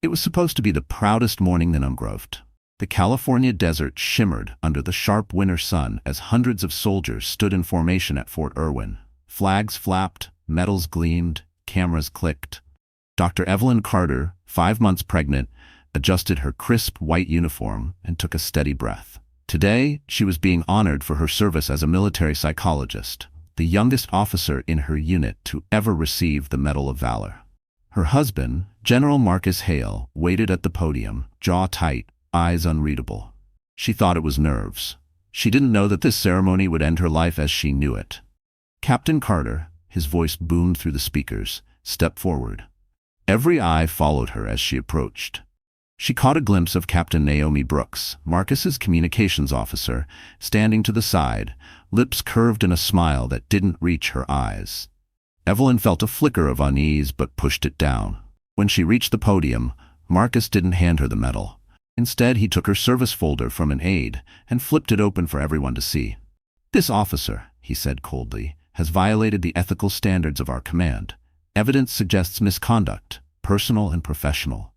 It was supposed to be the proudest morning in Umgroved. The California desert shimmered under the sharp winter sun as hundreds of soldiers stood in formation at Fort Irwin. Flags flapped, medals gleamed, cameras clicked. Dr. Evelyn Carter, 5 months pregnant, adjusted her crisp white uniform and took a steady breath. Today, she was being honored for her service as a military psychologist, the youngest officer in her unit to ever receive the Medal of Valor. Her husband, General Marcus Hale, waited at the podium, jaw tight, eyes unreadable. She thought it was nerves. She didn't know that this ceremony would end her life as she knew it. Captain Carter, his voice boomed through the speakers, stepped forward. Every eye followed her as she approached. She caught a glimpse of Captain Naomi Brooks, Marcus's communications officer, standing to the side, lips curved in a smile that didn't reach her eyes. Evelyn felt a flicker of unease but pushed it down. When she reached the podium, Marcus didn't hand her the medal. Instead, he took her service folder from an aide and flipped it open for everyone to see. "This officer," he said coldly, "has violated the ethical standards of our command. Evidence suggests misconduct, personal and professional."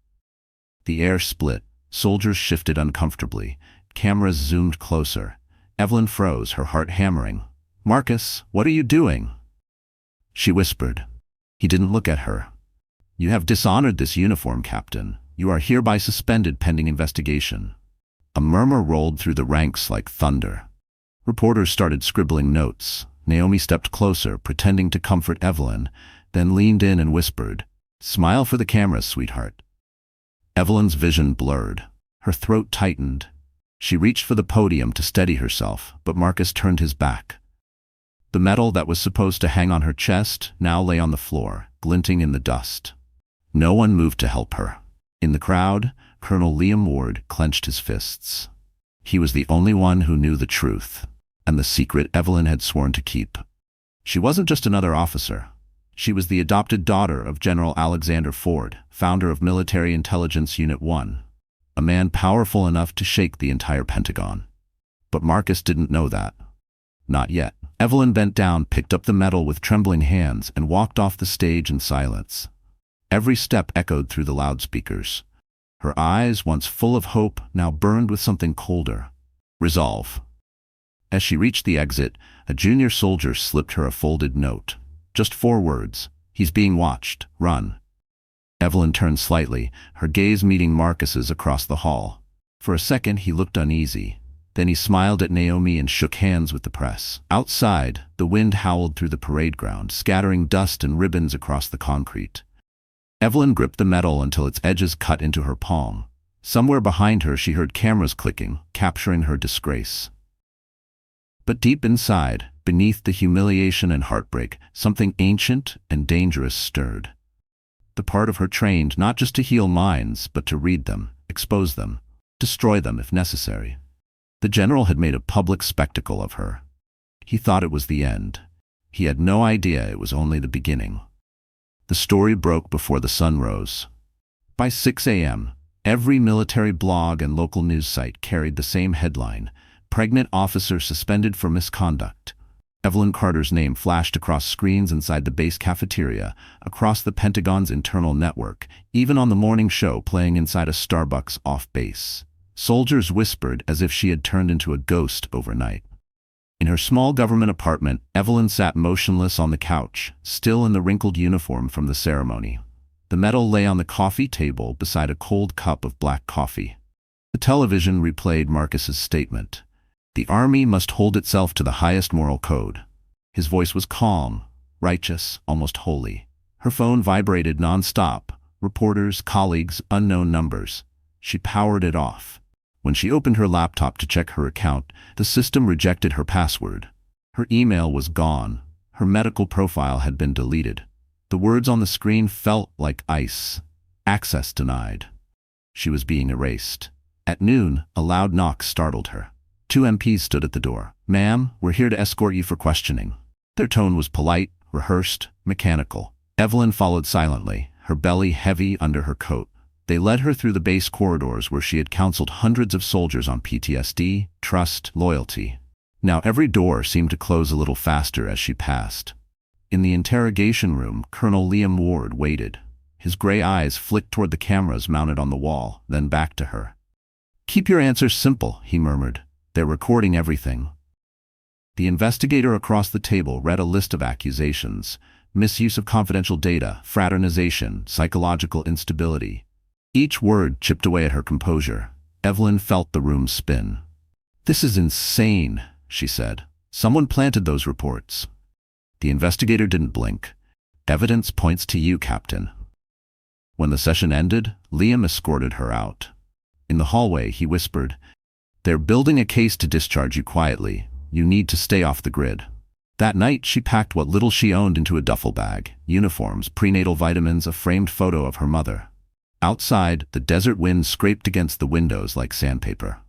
The air split. Soldiers shifted uncomfortably. Cameras zoomed closer. Evelyn froze, her heart hammering. "Marcus, what are you doing?" She whispered. He didn't look at her. "You have dishonored this uniform, Captain. You are hereby suspended pending investigation." A murmur rolled through the ranks like thunder. Reporters started scribbling notes. Naomi stepped closer, pretending to comfort Evelyn, then leaned in and whispered, "Smile for the cameras, sweetheart." Evelyn's vision blurred. Her throat tightened. She reached for the podium to steady herself, but Marcus turned his back. The medal that was supposed to hang on her chest now lay on the floor, glinting in the dust. No one moved to help her. In the crowd, Colonel Liam Ward clenched his fists. He was the only one who knew the truth, and the secret Evelyn had sworn to keep. She wasn't just another officer. She was the adopted daughter of General Alexander Ford, founder of Military Intelligence Unit 1, a man powerful enough to shake the entire Pentagon. But Marcus didn't know that. Not yet. Evelyn bent down, picked up the medal with trembling hands, and walked off the stage in silence. Every step echoed through the loudspeakers. Her eyes, once full of hope, now burned with something colder. Resolve. As she reached the exit, a junior soldier slipped her a folded note. Just 4 words. "He's being watched. Run." Evelyn turned slightly, her gaze meeting Marcus's across the hall. For a second he looked uneasy. Then he smiled at Naomi and shook hands with the press. Outside, the wind howled through the parade ground, scattering dust and ribbons across the concrete. Evelyn gripped the medal until its edges cut into her palm. Somewhere behind her she heard cameras clicking, capturing her disgrace. But deep inside, beneath the humiliation and heartbreak, something ancient and dangerous stirred. The part of her trained not just to heal minds, but to read them, expose them, destroy them if necessary. The general had made a public spectacle of her. He thought it was the end. He had no idea it was only the beginning. The story broke before the sun rose. By 6 a.m., every military blog and local news site carried the same headline: "Pregnant officer suspended for misconduct." Evelyn Carter's name flashed across screens inside the base cafeteria, across the Pentagon's internal network, even on the morning show playing inside a Starbucks off base. Soldiers whispered as if she had turned into a ghost overnight. In her small government apartment, Evelyn sat motionless on the couch, still in the wrinkled uniform from the ceremony. The medal lay on the coffee table beside a cold cup of black coffee. The television replayed Marcus's statement. "The Army must hold itself to the highest moral code." His voice was calm, righteous, almost holy. Her phone vibrated non-stop. Reporters, colleagues, unknown numbers. She powered it off. When she opened her laptop to check her account, the system rejected her password. Her email was gone. Her medical profile had been deleted. The words on the screen felt like ice. Access denied. She was being erased. At noon, a loud knock startled her. 2 MPs stood at the door. "Ma'am, we're here to escort you for questioning." Their tone was polite, rehearsed, mechanical. Evelyn followed silently, her belly heavy under her coat. They led her through the base corridors where she had counseled hundreds of soldiers on PTSD, trust, loyalty. Now every door seemed to close a little faster as she passed. In the interrogation room, Colonel Liam Ward waited. His gray eyes flicked toward the cameras mounted on the wall, then back to her. "Keep your answers simple," he murmured. "They're recording everything." The investigator across the table read a list of accusations: misuse of confidential data, fraternization, psychological instability. Each word chipped away at her composure. Evelyn felt the room spin. "This is insane," she said. "Someone planted those reports." The investigator didn't blink. "Evidence points to you, Captain." When the session ended, Liam escorted her out. In the hallway, he whispered, "They're building a case to discharge you quietly. You need to stay off the grid." That night, she packed what little she owned into a duffel bag: uniforms, prenatal vitamins, a framed photo of her mother. Outside, the desert wind scraped against the windows like sandpaper.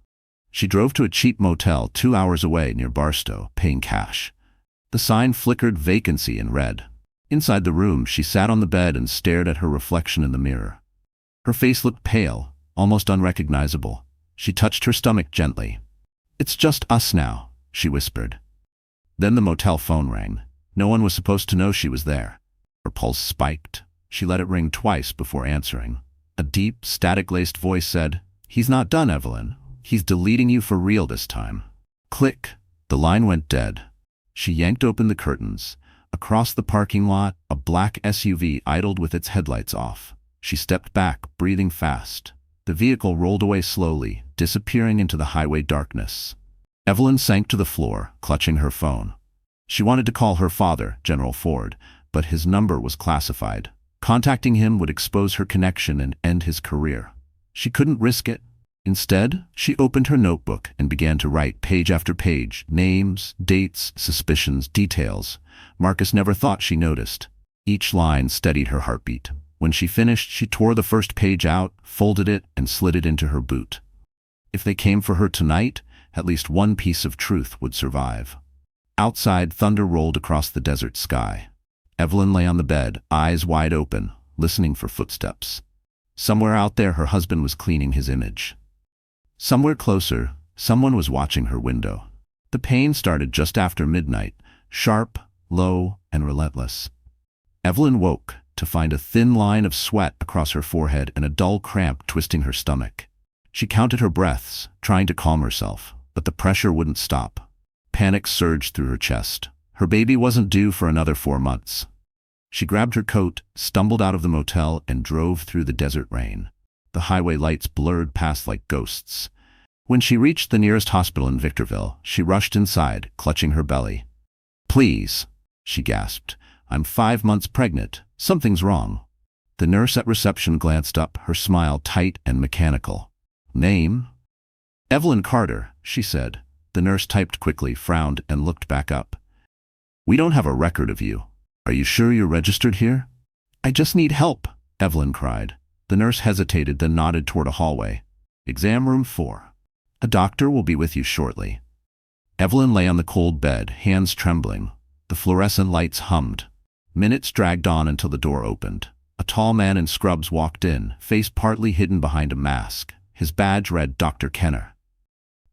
She drove to a cheap motel 2 hours away near Barstow, paying cash. The sign flickered vacancy in red. Inside the room, she sat on the bed and stared at her reflection in the mirror. Her face looked pale, almost unrecognizable. She touched her stomach gently. "It's just us now," she whispered. Then the motel phone rang. No one was supposed to know she was there. Her pulse spiked. She let it ring twice before answering. A deep, static-laced voice said, "He's not done, Evelyn. He's deleting you for real this time." Click. The line went dead. She yanked open the curtains. Across the parking lot, a black SUV idled with its headlights off. She stepped back, breathing fast. The vehicle rolled away slowly, disappearing into the highway darkness. Evelyn sank to the floor, clutching her phone. She wanted to call her father, General Ford, but his number was classified. Contacting him would expose her connection and end his career. She couldn't risk it. Instead, she opened her notebook and began to write page after page: names, dates, suspicions, details. Marcus never thought she noticed. Each line steadied her heartbeat. When she finished, she tore the first page out, folded it, and slid it into her boot. If they came for her tonight, at least one piece of truth would survive. Outside, thunder rolled across the desert sky. Evelyn lay on the bed, eyes wide open, listening for footsteps. Somewhere out there, her husband was cleaning his image. Somewhere closer, someone was watching her window. The pain started just after midnight, sharp, low, and relentless. Evelyn woke to find a thin line of sweat across her forehead and a dull cramp twisting her stomach. She counted her breaths, trying to calm herself, but the pressure wouldn't stop. Panic surged through her chest. Her baby wasn't due for another 4 months. She grabbed her coat, stumbled out of the motel, and drove through the desert rain. The highway lights blurred past like ghosts. When she reached the nearest hospital in Victorville, she rushed inside, clutching her belly. "Please," she gasped. "I'm 5 months pregnant. Something's wrong." The nurse at reception glanced up, her smile tight and mechanical. "Name?" "Evelyn Carter," she said. The nurse typed quickly, frowned, and looked back up. "We don't have a record of you. Are you sure you're registered here?" "I just need help," Evelyn cried. The nurse hesitated, then nodded toward a hallway. "Exam room 4. A doctor will be with you shortly." Evelyn lay on the cold bed, hands trembling. The fluorescent lights hummed. Minutes dragged on until the door opened. A tall man in scrubs walked in, face partly hidden behind a mask. His badge read Dr. Kenner.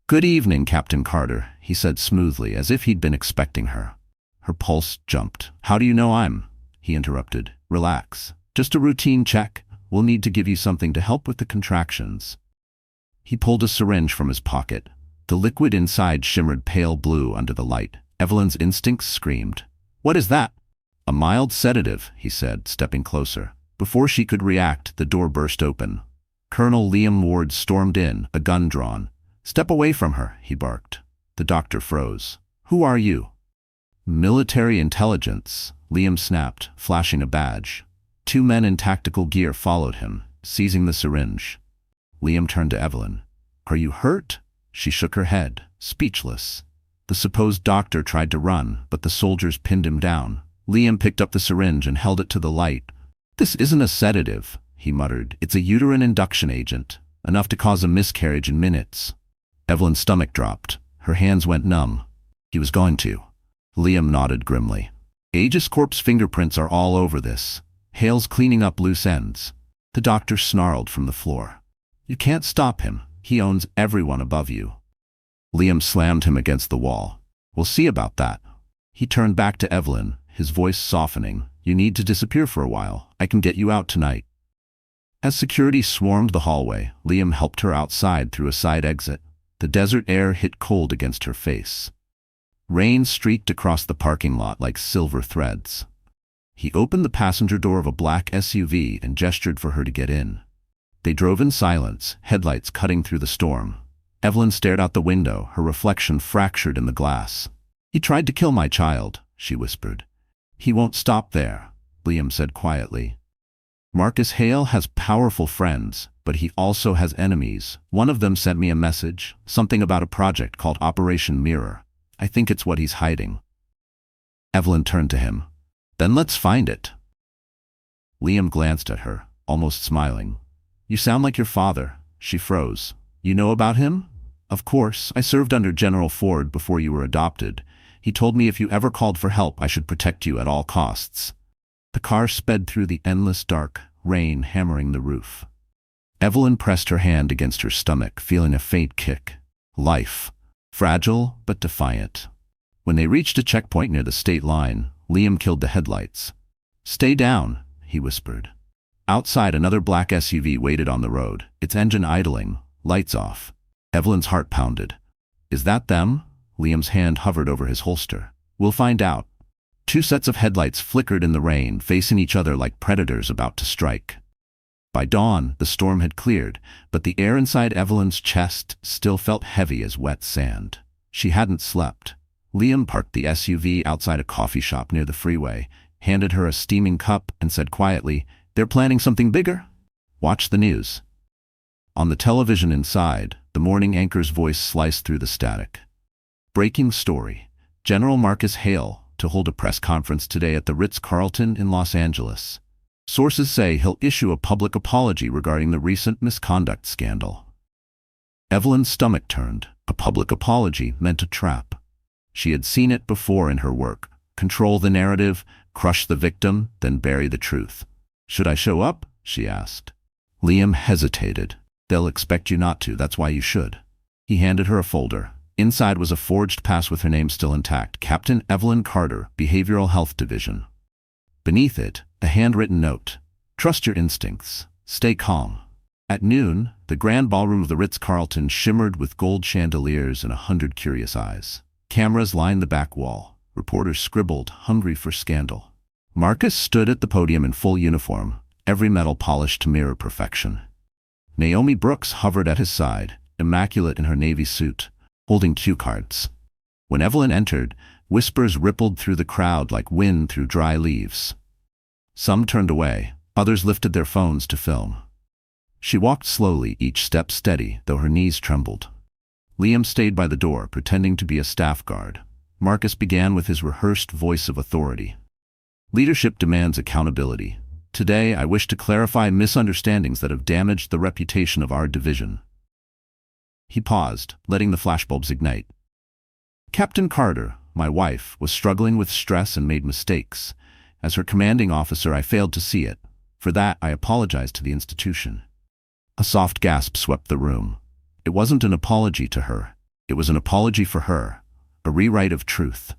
"Good evening, Captain Carter," he said smoothly, as if he'd been expecting her. Her pulse jumped. "How do you know I'm?" he interrupted. "Relax. Just a routine check. We'll need to give you something to help with the contractions." He pulled a syringe from his pocket. The liquid inside shimmered pale blue under the light. Evelyn's instincts screamed. "What is that?" "A mild sedative," he said, stepping closer. Before she could react, the door burst open. Colonel Liam Ward stormed in, a gun drawn. "Step away from her," he barked. The doctor froze. "Who are you?" "Military intelligence," Liam snapped, flashing a badge. 2 men in tactical gear followed him, seizing the syringe. Liam turned to Evelyn. "Are you hurt?" She shook her head, speechless. The supposed doctor tried to run, but the soldiers pinned him down. Liam picked up the syringe and held it to the light. "This isn't a sedative," he muttered. "It's a uterine induction agent, enough to cause a miscarriage in minutes." Evelyn's stomach dropped. Her hands went numb. "He was going to." Liam nodded grimly. "Aegis Corp's fingerprints are all over this. Hale's cleaning up loose ends." The doctor snarled from the floor. "You can't stop him. He owns everyone above you." Liam slammed him against the wall. "We'll see about that." He turned back to Evelyn, his voice softening. "You need to disappear for a while. I can get you out tonight." As security swarmed the hallway, Liam helped her outside through a side exit. The desert air hit cold against her face. Rain streaked across the parking lot like silver threads. He opened the passenger door of a black SUV and gestured for her to get in. They drove in silence, headlights cutting through the storm. Evelyn stared out the window, her reflection fractured in the glass. "He tried to kill my child," she whispered. "He won't stop there," Liam said quietly. "Marcus Hale has powerful friends, but he also has enemies. One of them sent me a message, something about a project called Operation Mirror. I think it's what he's hiding." Evelyn turned to him. "Then let's find it." Liam glanced at her, almost smiling. "You sound like your father." She froze. "You know about him?" "Of course. I served under General Ford before you were adopted. He told me if you ever called for help, I should protect you at all costs." The car sped through the endless dark, rain hammering the roof. Evelyn pressed her hand against her stomach, feeling a faint kick. Life. Fragile, but defiant. When they reached a checkpoint near the state line, Liam killed the headlights. "Stay down," he whispered. Outside, another black SUV waited on the road, its engine idling, lights off. Evelyn's heart pounded. "Is that them?" Liam's hand hovered over his holster. "We'll find out." Two sets of headlights flickered in the rain, facing each other like predators about to strike. By dawn, the storm had cleared, but the air inside Evelyn's chest still felt heavy as wet sand. She hadn't slept. Liam parked the SUV outside a coffee shop near the freeway, handed her a steaming cup, and said quietly, "They're planning something bigger? Watch the news." On the television inside, the morning anchor's voice sliced through the static. Breaking story. General Marcus Hale to hold a press conference today at the Ritz-Carlton in Los Angeles. Sources say he'll issue a public apology regarding the recent misconduct scandal. Evelyn's stomach turned. A public apology meant a trap. She had seen it before in her work. Control the narrative, crush the victim, then bury the truth. "Should I show up?" she asked. Liam hesitated. "They'll expect you not to, that's why you should." He handed her a folder. Inside was a forged pass with her name still intact, Captain Evelyn Carter, Behavioral Health Division. Beneath it, a handwritten note. "Trust your instincts. Stay calm." At noon, the grand ballroom of the Ritz-Carlton shimmered with gold chandeliers and 100 curious eyes. Cameras lined the back wall. Reporters scribbled, hungry for scandal. Marcus stood at the podium in full uniform, every metal polished to mirror perfection. Naomi Brooks hovered at his side, immaculate in her navy suit, holding cue cards. When Evelyn entered, whispers rippled through the crowd like wind through dry leaves. Some turned away, others lifted their phones to film. She walked slowly, each step steady, though her knees trembled. Liam stayed by the door, pretending to be a staff guard. Marcus began with his rehearsed voice of authority. "Leadership demands accountability. Today, I wish to clarify misunderstandings that have damaged the reputation of our division." He paused, letting the flashbulbs ignite. "Captain Carter, my wife, was struggling with stress and made mistakes. As her commanding officer, I failed to see it. For that, I apologize to the institution." A soft gasp swept the room. It wasn't an apology to her. It was an apology for her, a rewrite of truth.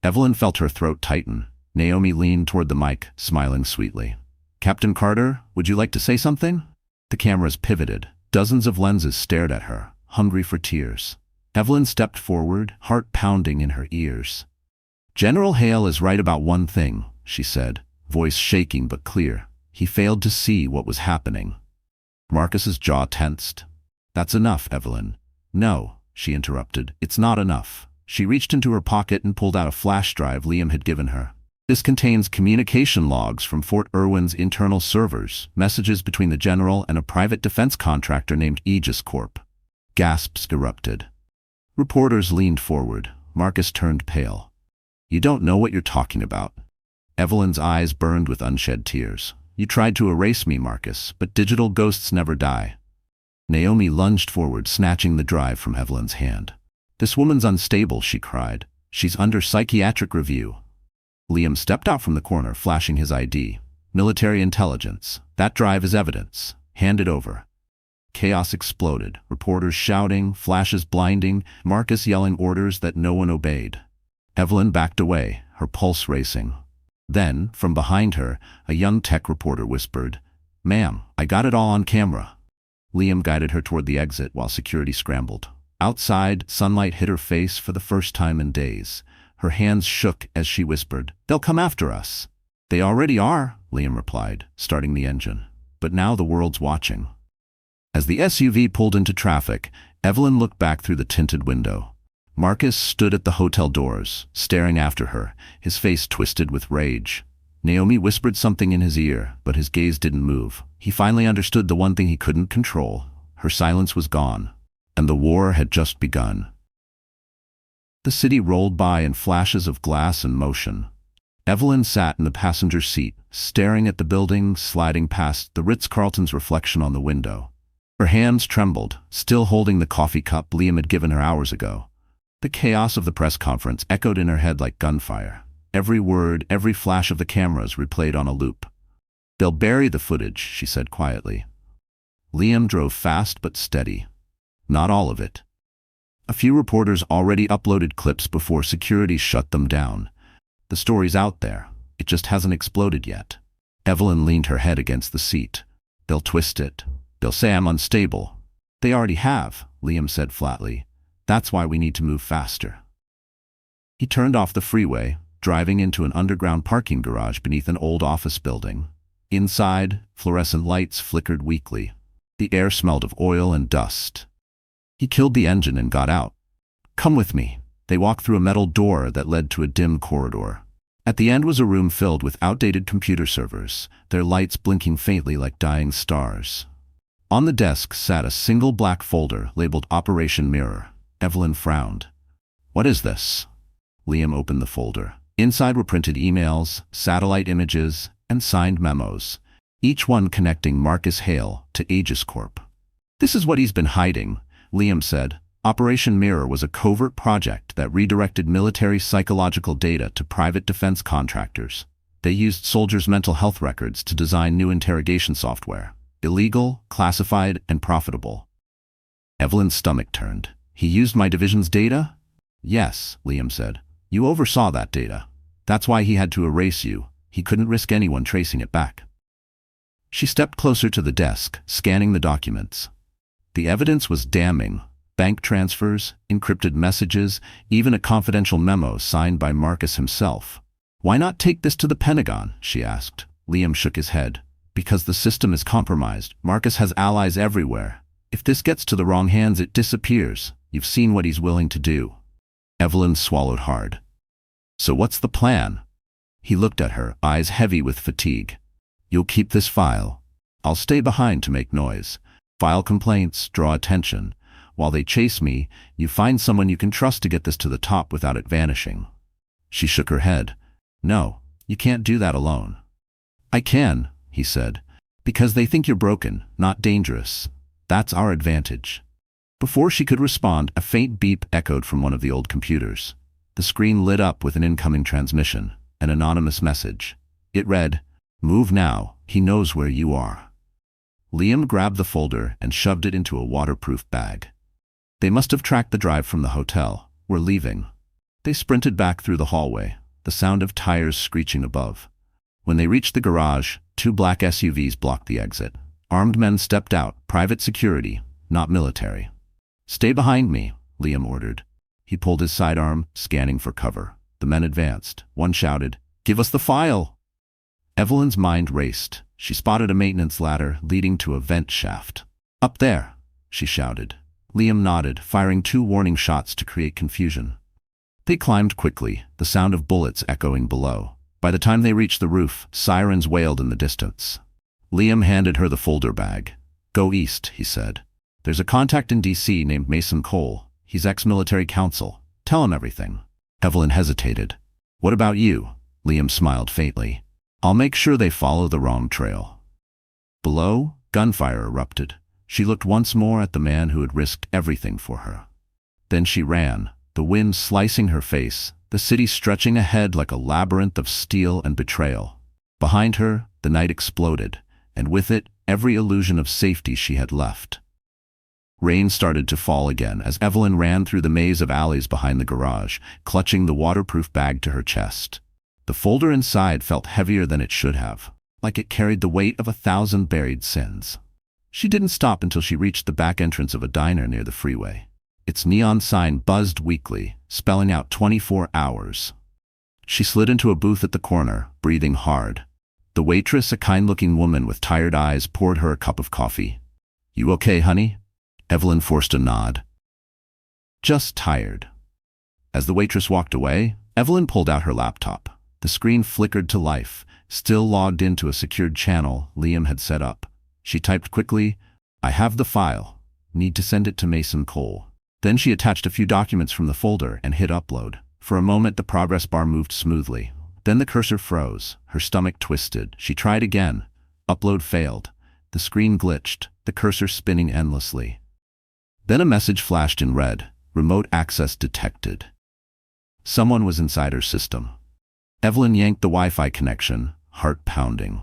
Evelyn felt her throat tighten. Naomi leaned toward the mic, smiling sweetly. "Captain Carter, would you like to say something?" The cameras pivoted. Dozens of lenses stared at her, hungry for tears. Evelyn stepped forward, heart pounding in her ears. "General Hale is right about one thing," she said, voice shaking but clear. "He failed to see what was happening." Marcus's jaw tensed. "That's enough, Evelyn." "No," she interrupted. "It's not enough." She reached into her pocket and pulled out a flash drive Liam had given her. "This contains communication logs from Fort Irwin's internal servers, messages between the general and a private defense contractor named Aegis Corp." Gasps erupted. Reporters leaned forward. Marcus turned pale. "You don't know what you're talking about." Evelyn's eyes burned with unshed tears. "You tried to erase me, Marcus, but digital ghosts never die." Naomi lunged forward, snatching the drive from Evelyn's hand. "This woman's unstable," she cried. "She's under psychiatric review." Liam stepped out from the corner, flashing his ID. "Military intelligence. That drive is evidence. Hand it over." Chaos exploded, reporters shouting, flashes blinding, Marcus yelling orders that no one obeyed. Evelyn backed away, her pulse racing. Then, from behind her, a young tech reporter whispered, Ma'am, I got it all on camera. Liam guided her toward the exit while security scrambled. Outside, sunlight hit her face for the first time in days. Her hands shook as she whispered, "They'll come after us." "They already are," Liam replied, starting the engine. "But now the world's watching." As the SUV pulled into traffic, Evelyn looked back through the tinted window. Marcus stood at the hotel doors, staring after her, his face twisted with rage. Naomi whispered something in his ear, but his gaze didn't move. He finally understood the one thing he couldn't control. Her silence was gone, and the war had just begun. The city rolled by in flashes of glass and motion. Evelyn sat in the passenger seat, staring at the buildings sliding past, the Ritz-Carlton's reflection on the window. Her hands trembled, still holding the coffee cup Liam had given her hours ago. The chaos of the press conference echoed in her head like gunfire. Every word, every flash of the cameras replayed on a loop. "They'll bury the footage," she said quietly. Liam drove fast but steady. Not all of it. A few reporters already uploaded clips before security shut them down. The story's out there. It just hasn't exploded yet. Evelyn leaned her head against the seat. "They'll twist it. They'll say I'm unstable." "They already have," Liam said flatly. "That's why we need to move faster." He turned off the freeway, driving into an underground parking garage beneath an old office building. Inside, fluorescent lights flickered weakly. The air smelled of oil and dust. He killed the engine and got out. "Come with me." They walked through a metal door that led to a dim corridor. At the end was a room filled with outdated computer servers, their lights blinking faintly like dying stars. On the desk sat a single black folder labeled Operation Mirror. Evelyn frowned. "What is this?" Liam opened the folder. Inside were printed emails, satellite images, and signed memos, each one connecting Marcus Hale to Aegis Corp. "This is what he's been hiding," Liam said. Operation Mirror was a covert project that redirected military psychological data to private defense contractors. They used soldiers' mental health records to design new interrogation software. Illegal, classified, and profitable. Evelyn's stomach turned. "He used my division's data?" "Yes," Liam said. "You oversaw that data. That's why he had to erase you. He couldn't risk anyone tracing it back." She stepped closer to the desk, scanning the documents. The evidence was damning. Bank transfers, encrypted messages, even a confidential memo signed by Marcus himself. "Why not take this to the Pentagon?" she asked. Liam shook his head. "Because the system is compromised. Marcus has allies everywhere. If this gets to the wrong hands, it disappears. You've seen what he's willing to do." Evelyn swallowed hard. "So what's the plan?" He looked at her, eyes heavy with fatigue. "You'll keep this file. I'll stay behind to make noise. File complaints, draw attention. While they chase me, you find someone you can trust to get this to the top without it vanishing." She shook her head. "No, you can't do that alone." "I can," he said. "Because they think you're broken, not dangerous. That's our advantage." Before she could respond, a faint beep echoed from one of the old computers. The screen lit up with an incoming transmission, an anonymous message. It read, "Move now, he knows where you are." Liam grabbed the folder and shoved it into a waterproof bag. They must have tracked the drive from the hotel. "We're leaving." They sprinted back through the hallway, the sound of tires screeching above. When they reached the garage, 2 black SUVs blocked the exit. Armed men stepped out, private security, not military. "Stay behind me," Liam ordered. He pulled his sidearm, scanning for cover. The men advanced. One shouted, "Give us the file!" Evelyn's mind raced. She spotted a maintenance ladder leading to a vent shaft. "Up there," she shouted. Liam nodded, firing 2 warning shots to create confusion. They climbed quickly, the sound of bullets echoing below. By the time they reached the roof, sirens wailed in the distance. Liam handed her the folder bag. "Go east," he said. "There's a contact in D.C. named Mason Cole. He's ex-military counsel. Tell him everything." Evelyn hesitated. "What about you?" Liam smiled faintly. "I'll make sure they follow the wrong trail." Below, gunfire erupted. She looked once more at the man who had risked everything for her. Then she ran, the wind slicing her face, the city stretching ahead like a labyrinth of steel and betrayal. Behind her, the night exploded, and with it, every illusion of safety she had left. Rain started to fall again as Evelyn ran through the maze of alleys behind the garage, clutching the waterproof bag to her chest. The folder inside felt heavier than it should have. like it carried the weight of 1,000 buried sins. She didn't stop until she reached the back entrance of a diner near the freeway. Its neon sign buzzed weakly, spelling out 24 hours. She slid into a booth at the corner, breathing hard. The waitress, a kind-looking woman with tired eyes, poured her a cup of coffee. "You okay, honey?" Evelyn forced a nod. "Just tired." As the waitress walked away, Evelyn pulled out her laptop. The screen flickered to life, still logged into a secured channel Liam had set up. She typed quickly, "I have the file. Need to send it to Mason Cole." Then she attached a few documents from the folder and hit upload. For a moment the progress bar moved smoothly. Then the cursor froze. Her stomach twisted. She tried again. Upload failed. The screen glitched, the cursor spinning endlessly. Then a message flashed in red. Remote access detected. Someone was inside her system. Evelyn yanked the Wi-Fi connection, heart pounding.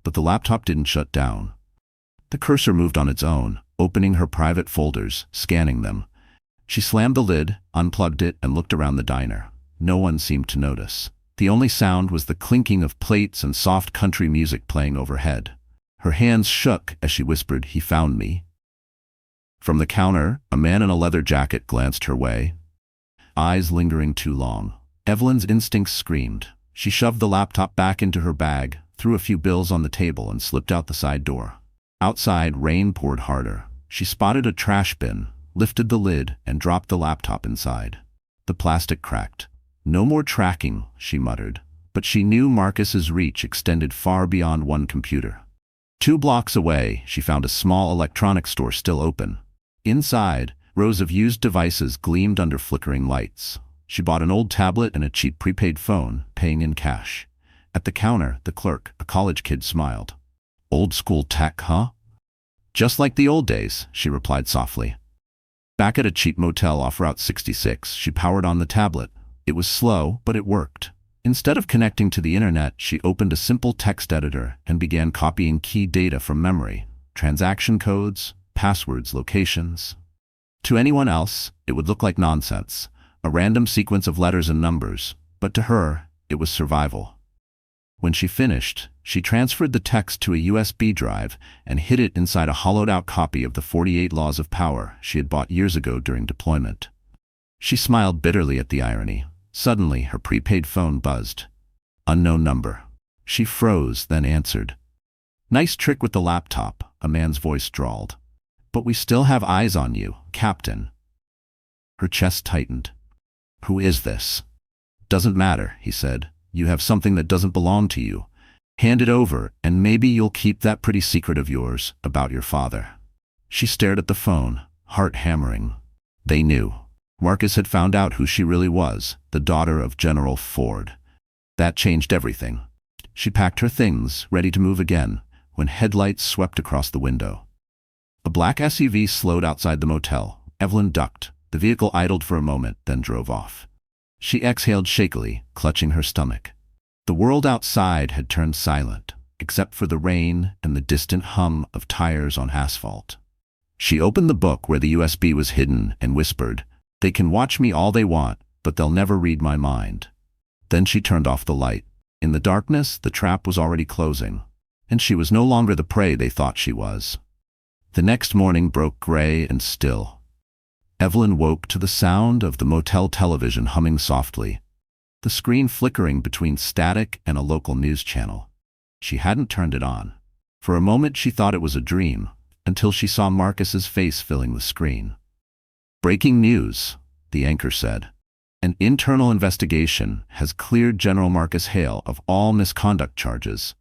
But the laptop didn't shut down. The cursor moved on its own, opening her private folders, scanning them. She slammed the lid, unplugged it, and looked around the diner. No one seemed to notice. The only sound was the clinking of plates and soft country music playing overhead. Her hands shook as she whispered, "He found me." From the counter, a man in a leather jacket glanced her way, eyes lingering too long. Evelyn's instincts screamed. She shoved the laptop back into her bag, threw a few bills on the table, and slipped out the side door. Outside, rain poured harder. She spotted a trash bin, lifted the lid, and dropped the laptop inside. The plastic cracked. "No more tracking," she muttered. But she knew Marcus's reach extended far beyond one computer. 2 blocks away, she found a small electronics store still open. Inside, rows of used devices gleamed under flickering lights. She bought an old tablet and a cheap prepaid phone, paying in cash. At the counter, the clerk, a college kid, smiled. "Old school tech, huh?" "Just like the old days," she replied softly. Back at a cheap motel off Route 66, she powered on the tablet. It was slow, but it worked. Instead of connecting to the internet, she opened a simple text editor and began copying key data from memory. Transaction codes, passwords, locations. To anyone else, it would look like nonsense, a random sequence of letters and numbers, but to her, it was survival. When she finished, she transferred the text to a USB drive and hid it inside a hollowed-out copy of the 48 Laws of Power she had bought years ago during deployment. She smiled bitterly at the irony. Suddenly, her prepaid phone buzzed. Unknown number. She froze, then answered. "Nice trick with the laptop," a man's voice drawled. "But we still have eyes on you, Captain." Her chest tightened. "Who is this?" "Doesn't matter," he said. "You have something that doesn't belong to you. Hand it over, and maybe you'll keep that pretty secret of yours about your father." She stared at the phone, heart hammering. They knew. Marcus had found out who she really was, the daughter of General Ford. That changed everything. She packed her things, ready to move again, when headlights swept across the window. A black SUV slowed outside the motel. Evelyn ducked. The vehicle idled for a moment, then drove off. She exhaled shakily, clutching her stomach. The world outside had turned silent, except for the rain and the distant hum of tires on asphalt. She opened the book where the USB was hidden and whispered, "They can watch me all they want, but they'll never read my mind." Then she turned off the light. In the darkness, the trap was already closing, and she was no longer the prey they thought she was. The next morning broke gray and still. Evelyn woke to the sound of the motel television humming softly, the screen flickering between static and a local news channel. She hadn't turned it on. For a moment she thought it was a dream, until she saw Marcus's face filling the screen. "Breaking news," the anchor said. "An internal investigation has cleared General Marcus Hale of all misconduct charges.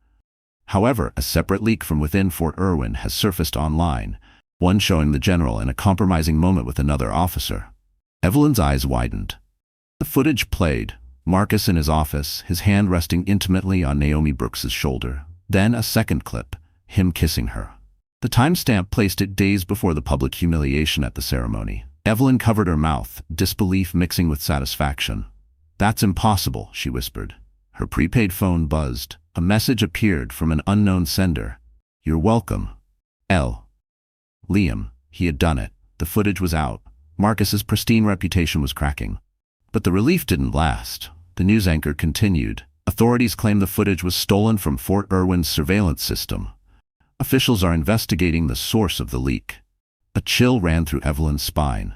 However, a separate leak from within Fort Irwin has surfaced online, one showing the general in a compromising moment with another officer." Evelyn's eyes widened. The footage played, Marcus in his office, his hand resting intimately on Naomi Brooks's shoulder. Then a second clip, him kissing her. The timestamp placed it days before the public humiliation at the ceremony. Evelyn covered her mouth, disbelief mixing with satisfaction. "That's impossible," she whispered. Her prepaid phone buzzed. A message appeared from an unknown sender. "You're welcome. L. Liam." He had done it. The footage was out. Marcus's pristine reputation was cracking. But the relief didn't last. The news anchor continued. Authorities claim the footage was stolen from Fort Irwin's surveillance system. Officials are investigating the source of the leak. A chill ran through Evelyn's spine.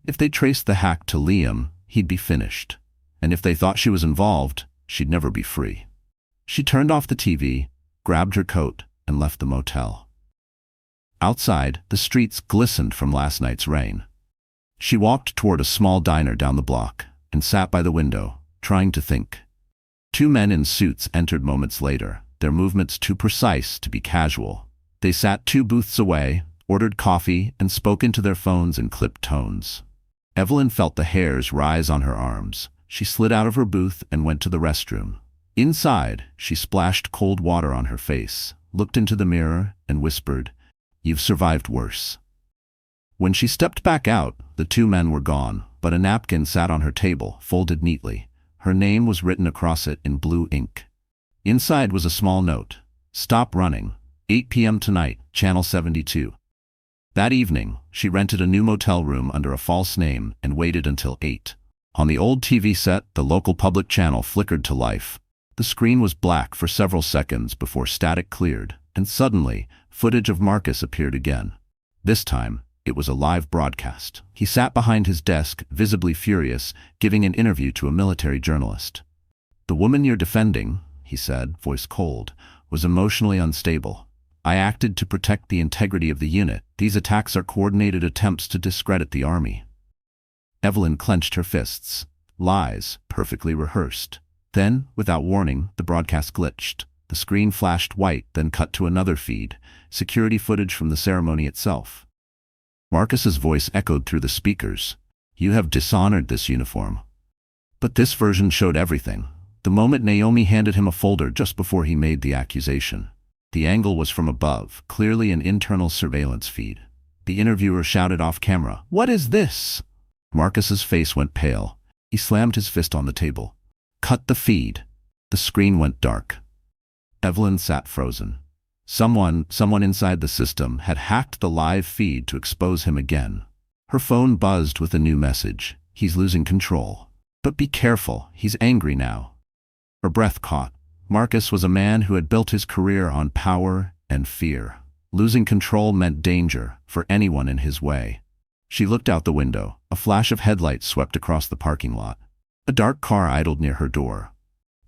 If they traced the hack to Liam, he'd be finished. And if they thought she was involved, she'd never be free. She turned off the TV, grabbed her coat, and left the motel. Outside, the streets glistened from last night's rain. She walked toward a small diner down the block and sat by the window, trying to think. Two men in suits entered moments later, their movements too precise to be casual. They sat 2 booths away, ordered coffee, and spoke into their phones in clipped tones. Evelyn felt the hairs rise on her arms. She slid out of her booth and went to the restroom. Inside, she splashed cold water on her face, looked into the mirror, and whispered, "You've survived worse." When she stepped back out, the 2 men were gone, but a napkin sat on her table, folded neatly. Her name was written across it in blue ink. Inside was a small note. "Stop running. 8 p.m. tonight, Channel 72. That evening, she rented a new motel room under a false name and waited until 8. On the old TV set, the local public channel flickered to life. The screen was black for several seconds before static cleared, and suddenly, footage of Marcus appeared again. This time, it was a live broadcast. He sat behind his desk, visibly furious, giving an interview to a military journalist. "The woman you're defending," he said, voice cold, "was emotionally unstable. I acted to protect the integrity of the unit. These attacks are coordinated attempts to discredit the army." Evelyn clenched her fists. Lies, perfectly rehearsed. Then, without warning, the broadcast glitched. The screen flashed white, then cut to another feed, security footage from the ceremony itself. Marcus's voice echoed through the speakers. "You have dishonored this uniform." But this version showed everything. The moment Naomi handed him a folder just before he made the accusation. The angle was from above, clearly an internal surveillance feed. The interviewer shouted off camera, "What is this?" Marcus's face went pale. He slammed his fist on the table. "Cut the feed." The screen went dark. Evelyn sat frozen. Someone inside the system had hacked the live feed to expose him again. Her phone buzzed with a new message. "He's losing control. But be careful, he's angry now." Her breath caught. Marcus was a man who had built his career on power and fear. Losing control meant danger for anyone in his way. She looked out the window. A flash of headlights swept across the parking lot. A dark car idled near her door.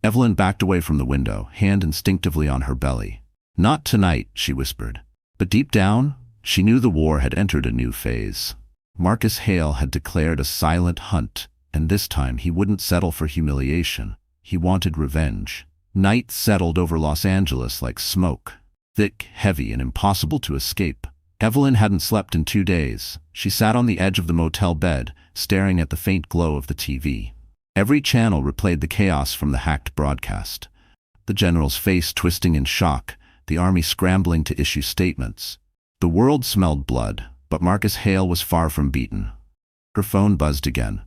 Evelyn backed away from the window, hand instinctively on her belly. "Not tonight," she whispered. But deep down, she knew the war had entered a new phase. Marcus Hale had declared a silent hunt, and this time he wouldn't settle for humiliation. He wanted revenge. Night settled over Los Angeles like smoke, thick, heavy, and impossible to escape. Evelyn hadn't slept in 2 days. She sat on the edge of the motel bed, staring at the faint glow of the TV. Every channel replayed the chaos from the hacked broadcast. The general's face twisting in shock, the army scrambling to issue statements. The world smelled blood, but Marcus Hale was far from beaten. Her phone buzzed again.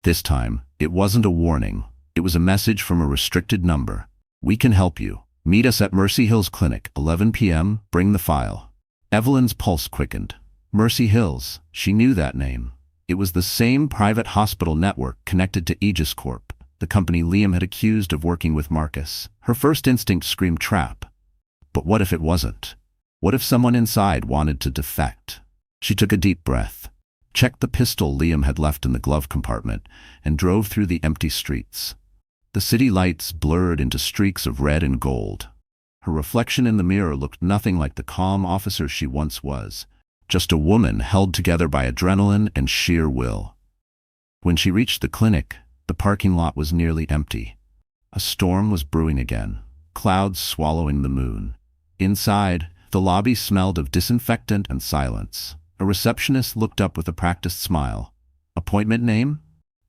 This time, it wasn't a warning. It was a message from a restricted number. "We can help you. Meet us at Mercy Hills Clinic, 11 p.m. Bring the file." Evelyn's pulse quickened. Mercy Hills. She knew that name. It was the same private hospital network connected to Aegis Corp, the company Liam had accused of working with Marcus. Her first instinct screamed trap. But what if it wasn't? What if someone inside wanted to defect? She took a deep breath, checked the pistol Liam had left in the glove compartment, and drove through the empty streets. The city lights blurred into streaks of red and gold. Her reflection in the mirror looked nothing like the calm officer she once was, just a woman held together by adrenaline and sheer will. When she reached the clinic, the parking lot was nearly empty. A storm was brewing again, clouds swallowing the moon. Inside, the lobby smelled of disinfectant and silence. A receptionist looked up with a practiced smile. "Appointment name?"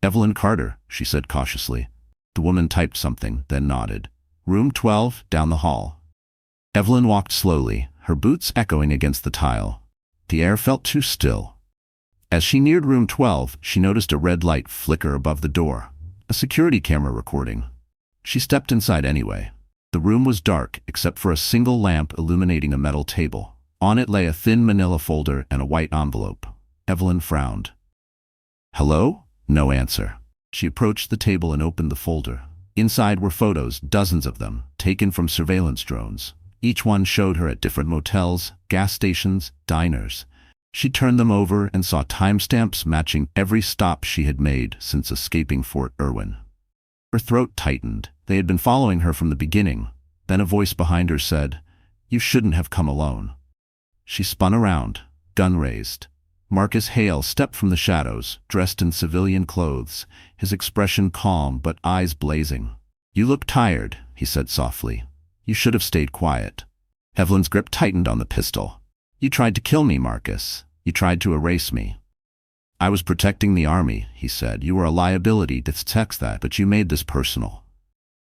"Evelyn Carter," she said cautiously. The woman typed something, then nodded. "Room 12, down the hall." Evelyn walked slowly, her boots echoing against the tile. The air felt too still. As she neared room 12, she noticed a red light flicker above the door. A security camera recording. She stepped inside anyway. The room was dark, except for a single lamp illuminating a metal table. On it lay a thin manila folder and a white envelope. Evelyn frowned. "Hello?" No answer. She approached the table and opened the folder. Inside were photos, dozens of them, taken from surveillance drones. Each one showed her at different motels, gas stations, diners. She turned them over and saw timestamps matching every stop she had made since escaping Fort Irwin. Her throat tightened. They had been following her from the beginning. Then a voice behind her said, "You shouldn't have come alone." She spun around, gun raised. Marcus Hale stepped from the shadows, dressed in civilian clothes, his expression calm but eyes blazing. "You look tired," he said softly. "You should have stayed quiet." Evelyn's grip tightened on the pistol. "You tried to kill me, Marcus. You tried to erase me." "I was protecting the army," he said. "You were a liability, detect that, but you made this personal."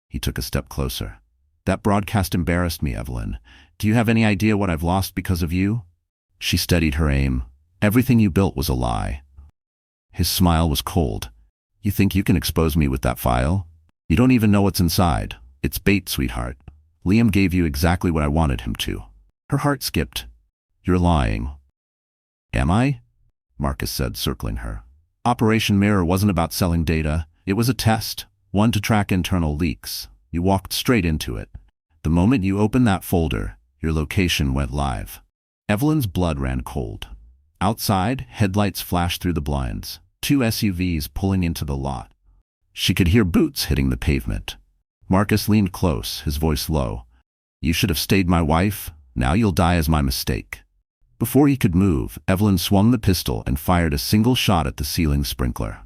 He took a step closer. "That broadcast embarrassed me, Evelyn. Do you have any idea what I've lost because of you?" She steadied her aim. "Everything you built was a lie." His smile was cold. "You think you can expose me with that file? You don't even know what's inside. It's bait, sweetheart. Liam gave you exactly what I wanted him to." Her heart skipped. "You're lying." "Am I?" Marcus said, circling her. "Operation Mirror wasn't about selling data. It was a test, one to track internal leaks. You walked straight into it. The moment you opened that folder, your location went live." Evelyn's blood ran cold. Outside, headlights flashed through the blinds, 2 SUVs pulling into the lot. She could hear boots hitting the pavement. Marcus leaned close, his voice low. "You should have stayed my wife. Now you'll die as my mistake." Before he could move, Evelyn swung the pistol and fired a single shot at the ceiling sprinkler.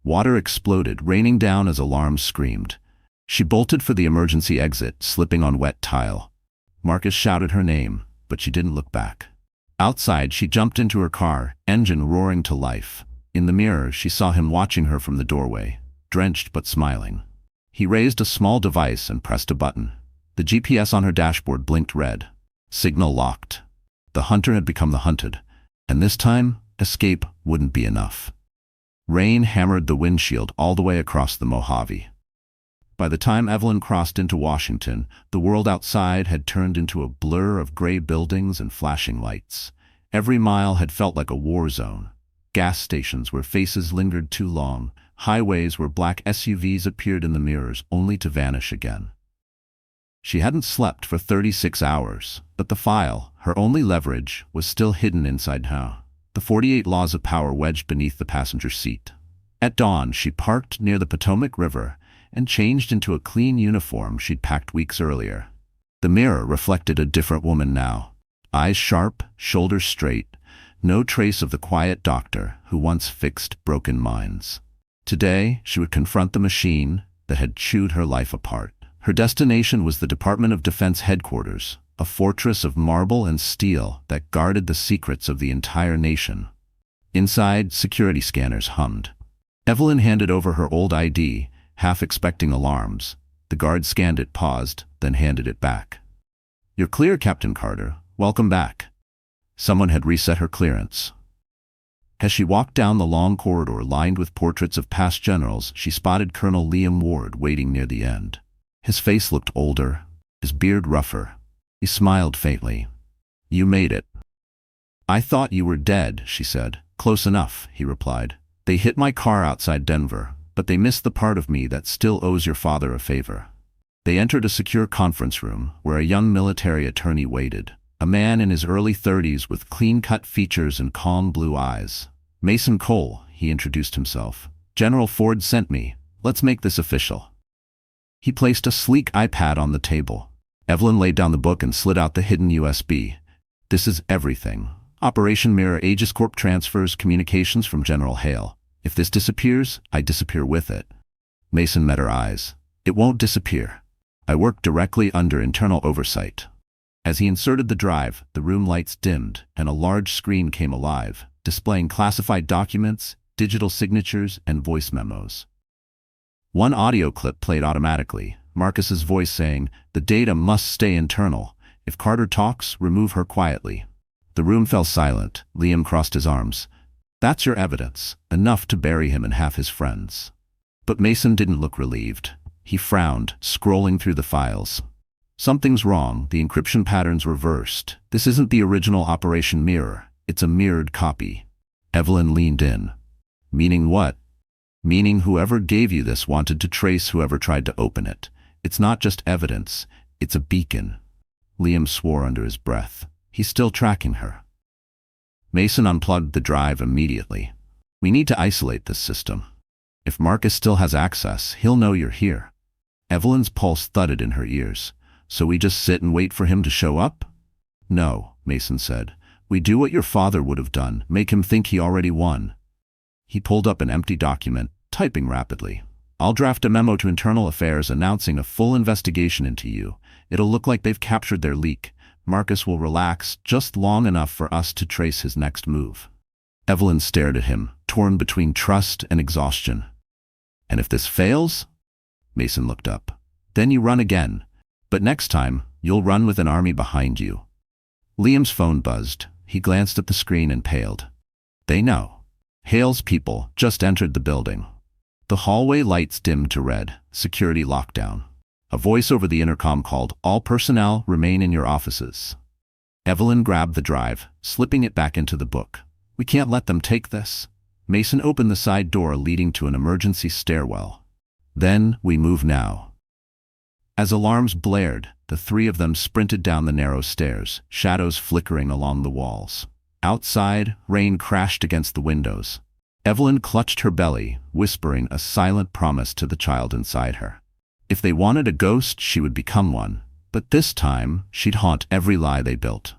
Water exploded, raining down as alarms screamed. She bolted for the emergency exit, slipping on wet tile. Marcus shouted her name, but she didn't look back. Outside, she jumped into her car, engine roaring to life. In the mirror, she saw him watching her from the doorway, drenched but smiling. He raised a small device and pressed a button. The GPS on her dashboard blinked red. Signal locked. The hunter had become the hunted, and this time, escape wouldn't be enough. Rain hammered the windshield all the way across the Mojave. By the time Evelyn crossed into Washington, the world outside had turned into a blur of gray buildings and flashing lights. Every mile had felt like a war zone. Gas stations where faces lingered too long, highways where black SUVs appeared in the mirrors only to vanish again. She hadn't slept for 36 hours, but the file, her only leverage, was still hidden inside her. The 48 laws of power wedged beneath the passenger seat. At dawn, she parked near the Potomac River and changed into a clean uniform she'd packed weeks earlier. The mirror reflected a different woman now. Eyes sharp, shoulders straight, no trace of the quiet doctor who once fixed broken minds. Today, she would confront the machine that had chewed her life apart. Her destination was the Department of Defense headquarters, a fortress of marble and steel that guarded the secrets of the entire nation. Inside, security scanners hummed. Evelyn handed over her old ID, half expecting alarms. The guard scanned it, paused, then handed it back. "You're clear, Captain Carter. Welcome back." Someone had reset her clearance. As she walked down the long corridor lined with portraits of past generals, she spotted Colonel Liam Ward waiting near the end. His face looked older, his beard rougher. He smiled faintly. "You made it." "I thought you were dead," she said. "Close enough," he replied. "They hit my car outside Denver, but they missed the part of me that still owes your father a favor." They entered a secure conference room where a young military attorney waited, a man in his early 30s with clean-cut features and calm blue eyes. "Mason Cole," he introduced himself. "General Ford sent me. Let's make this official." He placed a sleek iPad on the table. Evelyn laid down the book and slid out the hidden USB. "This is everything. Operation Mirror Aegis Corp transfers communications from General Hale. If this disappears, I disappear with it." Mason met her eyes. "It won't disappear. I work directly under internal oversight." As he inserted the drive, the room lights dimmed and a large screen came alive, displaying classified documents, digital signatures, and voice memos. One audio clip played automatically, Marcus's voice saying, "The data must stay internal. If Carter talks, remove her quietly." The room fell silent. Liam crossed his arms. "That's your evidence, enough to bury him and half his friends." But Mason didn't look relieved. He frowned, scrolling through the files. "Something's wrong. The encryption pattern's reversed. This isn't the original Operation Mirror. It's a mirrored copy." Evelyn leaned in. "Meaning what?" Meaning whoever gave you this wanted to trace whoever tried to open it. It's not just evidence, it's a beacon. Liam swore under his breath. He's still tracking her. Mason unplugged the drive immediately. We need to isolate this system. If Marcus still has access, he'll know you're here. Evelyn's pulse thudded in her ears. So we just sit and wait for him to show up? No, Mason said. We do what your father would have done, make him think he already won. He pulled up an empty document, typing rapidly. I'll draft a memo to Internal Affairs announcing a full investigation into you. It'll look like they've captured their leak. Marcus will relax just long enough for us to trace his next move. Evelyn stared at him, torn between trust and exhaustion. And if this fails? Mason looked up. Then you run again. But next time, you'll run with an army behind you. Liam's phone buzzed. He glanced at the screen and paled. They know. Hale's people just entered the building. The hallway lights dimmed to red. Security lockdown. A voice over the intercom called, "All personnel remain in your offices." Evelyn grabbed the drive, slipping it back into the book. We can't let them take this. Mason opened the side door leading to an emergency stairwell. Then we move now. As alarms blared, the three of them sprinted down the narrow stairs, shadows flickering along the walls. Outside, rain crashed against the windows. Evelyn clutched her belly, whispering a silent promise to the child inside her. If they wanted a ghost, she would become one. But this time, she'd haunt every lie they built.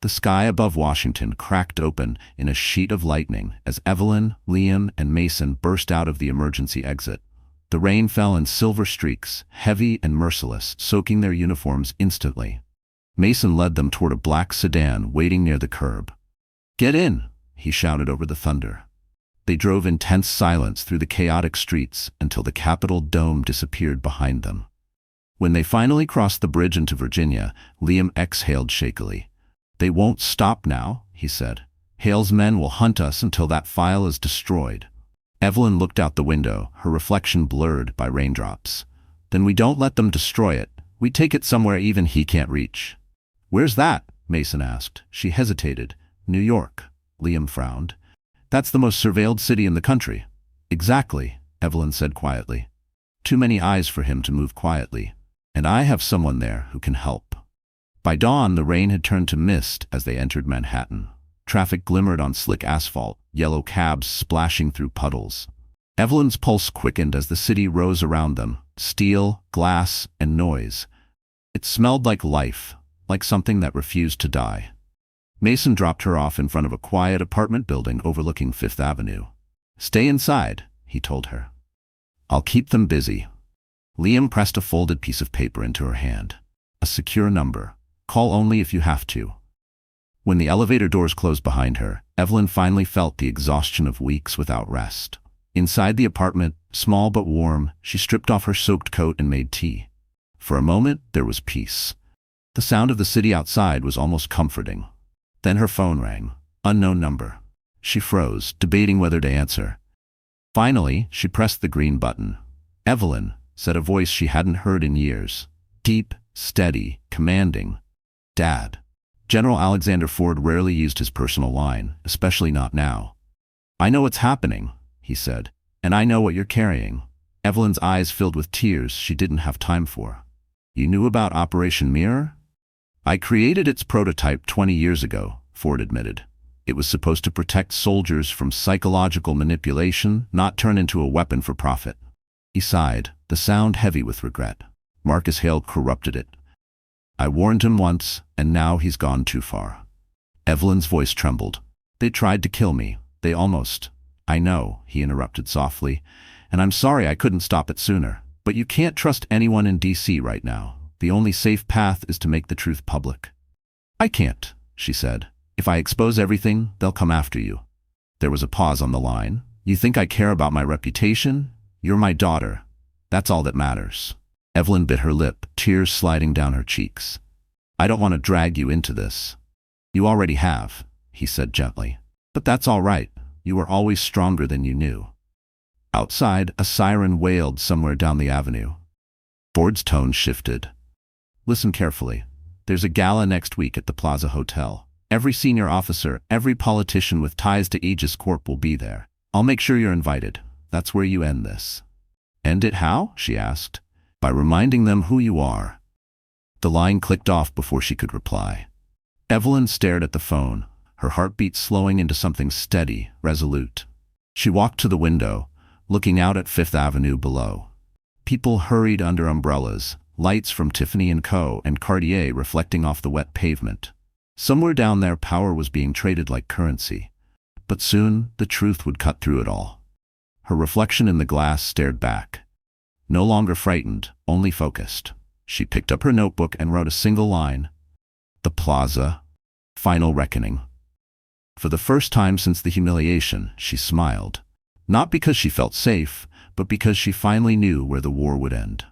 The sky above Washington cracked open in a sheet of lightning as Evelyn, Liam, and Mason burst out of the emergency exit. The rain fell in silver streaks, heavy and merciless, soaking their uniforms instantly. Mason led them toward a black sedan waiting near the curb. "Get in," he shouted over the thunder. They drove in tense silence through the chaotic streets until the Capitol dome disappeared behind them. When they finally crossed the bridge into Virginia, Liam exhaled shakily. "They won't stop now," he said. "Hale's men will hunt us until that file is destroyed." Evelyn looked out the window, her reflection blurred by raindrops. "Then we don't let them destroy it. We take it somewhere even he can't reach." "Where's that?" Mason asked. She hesitated. "New York." Liam frowned. "That's the most surveilled city in the country." "Exactly," Evelyn said quietly. "Too many eyes for him to move quietly. And I have someone there who can help." By dawn, the rain had turned to mist as they entered Manhattan. Traffic glimmered on slick asphalt, yellow cabs splashing through puddles. Evelyn's pulse quickened as the city rose around them, steel, glass, and noise. It smelled like life, like something that refused to die. Mason dropped her off in front of a quiet apartment building overlooking Fifth Avenue. "Stay inside," he told her. "I'll keep them busy." Liam pressed a folded piece of paper into her hand. "A secure number. Call only if you have to." When the elevator doors closed behind her, Evelyn finally felt the exhaustion of weeks without rest. Inside the apartment, small but warm, she stripped off her soaked coat and made tea. For a moment, there was peace. The sound of the city outside was almost comforting. Then her phone rang. Unknown number. She froze, debating whether to answer. Finally, she pressed the green button. "Evelyn," said a voice she hadn't heard in years. Deep, steady, commanding. "Dad." General Alexander Ford rarely used his personal line, especially not now. "I know what's happening," he said, "and I know what you're carrying." Evelyn's eyes filled with tears she didn't have time for. "You knew about Operation Mirror?" "I created its prototype 20 years ago," Ford admitted. "It was supposed to protect soldiers from psychological manipulation, not turn into a weapon for profit." He sighed, the sound heavy with regret. Marcus Hale corrupted it. "I warned him once, and now he's gone too far." Evelyn's voice trembled. "They tried to kill me. They almost—" "I know," he interrupted softly, "and I'm sorry I couldn't stop it sooner. But you can't trust anyone in D.C. right now. The only safe path is to make the truth public." "I can't," she said. "If I expose everything, they'll come after you." There was a pause on the line. "You think I care about my reputation? You're my daughter. That's all that matters." Evelyn bit her lip, tears sliding down her cheeks. "I don't want to drag you into this." "You already have," he said gently. "But that's all right. You were always stronger than you knew." Outside, a siren wailed somewhere down the avenue. Ford's tone shifted. "Listen carefully. There's a gala next week at the Plaza Hotel. Every senior officer, every politician with ties to Aegis Corp will be there. I'll make sure you're invited. That's where you end this. End it how? She asked. By reminding them who you are. The line clicked off before she could reply. Evelyn stared at the phone, her heartbeat slowing into something steady, resolute. She walked to the window, looking out at Fifth Avenue below. People hurried under umbrellas, lights from Tiffany & Co. and Cartier reflecting off the wet pavement. Somewhere down there power was being traded like currency. But soon, the truth would cut through it all. Her reflection in the glass stared back. No longer frightened, only focused. She picked up her notebook and wrote a single line. The Plaza. Final reckoning. For the first time since the humiliation, she smiled. Not because she felt safe, but because she finally knew where the war would end.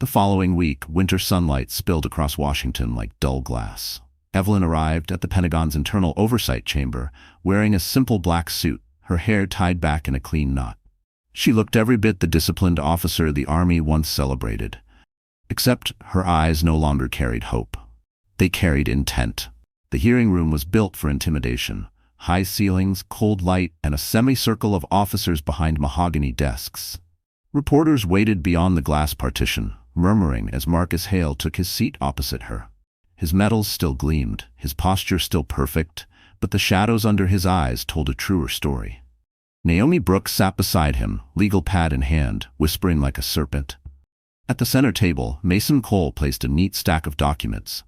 The following week, winter sunlight spilled across Washington like dull glass. Evelyn arrived at the Pentagon's Internal Oversight Chamber, wearing a simple black suit, her hair tied back in a clean knot. She looked every bit the disciplined officer the Army once celebrated. Except her eyes no longer carried hope. They carried intent. The hearing room was built for intimidation. High ceilings, cold light, and a semicircle of officers behind mahogany desks. Reporters waited beyond the glass partition, murmuring as Marcus Hale took his seat opposite her. His medals still gleamed, his posture still perfect, but the shadows under his eyes told a truer story. Naomi Brooks sat beside him, legal pad in hand, whispering like a serpent. At the center table, Mason Cole placed a neat stack of documents.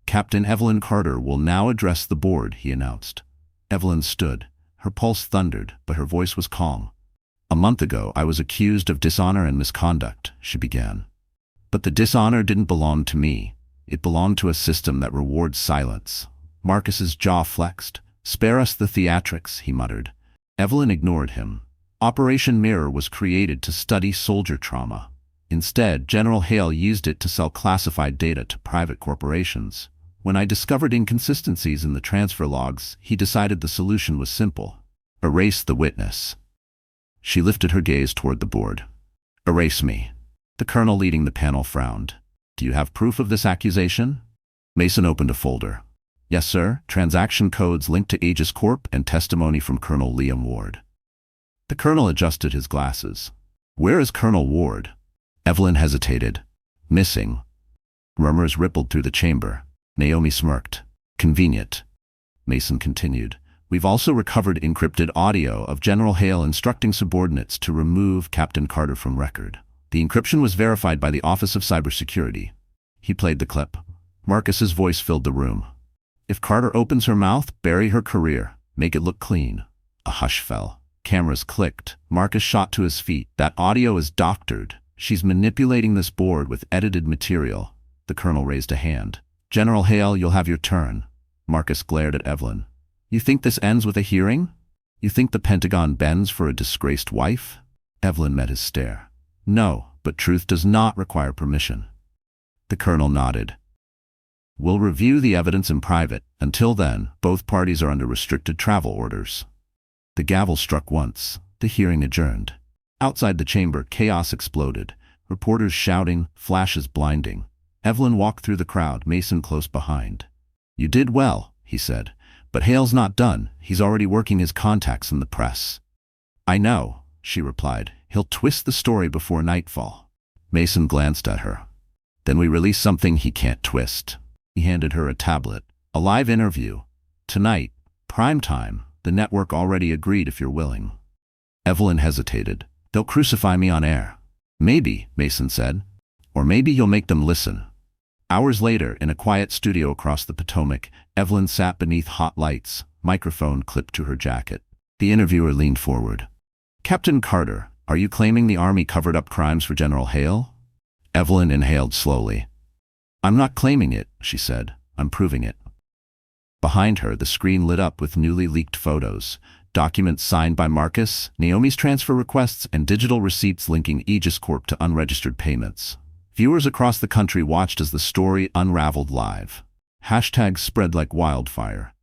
Captain Evelyn Carter will now address the board, he announced. Evelyn stood. Her pulse thundered, but her voice was calm. A month ago, I was accused of dishonor and misconduct, she began. But the dishonor didn't belong to me. It belonged to a system that rewards silence. Marcus's jaw flexed. Spare us the theatrics, he muttered. Evelyn ignored him. Operation Mirror was created to study soldier trauma. Instead, General Hale used it to sell classified data to private corporations. When I discovered inconsistencies in the transfer logs, he decided the solution was simple. Erase the witness. She lifted her gaze toward the board. Erase me. The colonel leading the panel frowned. Do you have proof of this accusation? Mason opened a folder. Yes, sir. Transaction codes linked to Aegis Corp and testimony from Colonel Liam Ward. The colonel adjusted his glasses. Where is Colonel Ward? Evelyn hesitated. Missing. Murmurs rippled through the chamber. Naomi smirked. Convenient. Mason continued. We've also recovered encrypted audio of General Hale instructing subordinates to remove Captain Carter from record. The encryption was verified by the Office of Cybersecurity. He played the clip. Marcus's voice filled the room. If Carter opens her mouth, bury her career. Make it look clean. A hush fell. Cameras clicked. Marcus shot to his feet. That audio is doctored. She's manipulating this board with edited material. The colonel raised a hand. General Hale, you'll have your turn. Marcus glared at Evelyn. You think this ends with a hearing? You think the Pentagon bends for a disgraced wife? Evelyn met his stare. No, but truth does not require permission. The colonel nodded. We'll review the evidence in private. Until then, both parties are under restricted travel orders. The gavel struck once. The hearing adjourned. Outside the chamber, chaos exploded. Reporters shouting, flashes blinding. Evelyn walked through the crowd, Mason close behind. You did well, he said. But Hale's not done. He's already working his contacts in the press. I know, she replied. He'll twist the story before nightfall. Mason glanced at her. Then we release something he can't twist. He handed her a tablet. A live interview. Tonight, prime time. The network already agreed if you're willing. Evelyn hesitated. They'll crucify me on air. Maybe, Mason said. Or maybe you'll make them listen. Hours later, in a quiet studio across the Potomac, Evelyn sat beneath hot lights, microphone clipped to her jacket. The interviewer leaned forward. Captain Carter, are you claiming the Army covered up crimes for General Hale? Evelyn inhaled slowly. I'm not claiming it, she said. I'm proving it. Behind her, the screen lit up with newly leaked photos, documents signed by Marcus, Naomi's transfer requests, and digital receipts linking Aegis Corp to unregistered payments. Viewers across the country watched as the story unraveled live. Hashtags spread like wildfire.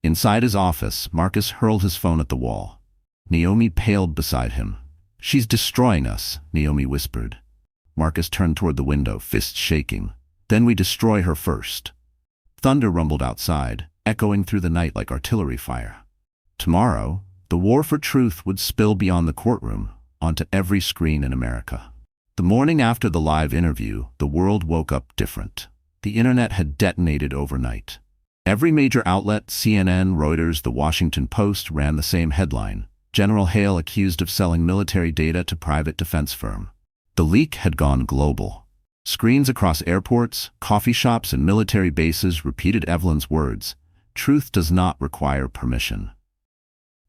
Inside his office, Marcus hurled his phone at the wall. Naomi paled beside him. She's destroying us, Naomi whispered. Marcus turned toward the window, fists shaking. Then we destroy her first. Thunder rumbled outside, echoing through the night like artillery fire. Tomorrow, The war for truth would spill beyond the courtroom, onto every screen in America. The morning after the live interview, the world woke up different. The internet had detonated overnight. Every major outlet, CNN, Reuters, The Washington Post, ran the same headline: General Hale accused of selling military data to private defense firm. The leak had gone global. Screens across airports, coffee shops, and military bases repeated Evelyn's words: "Truth does not require permission."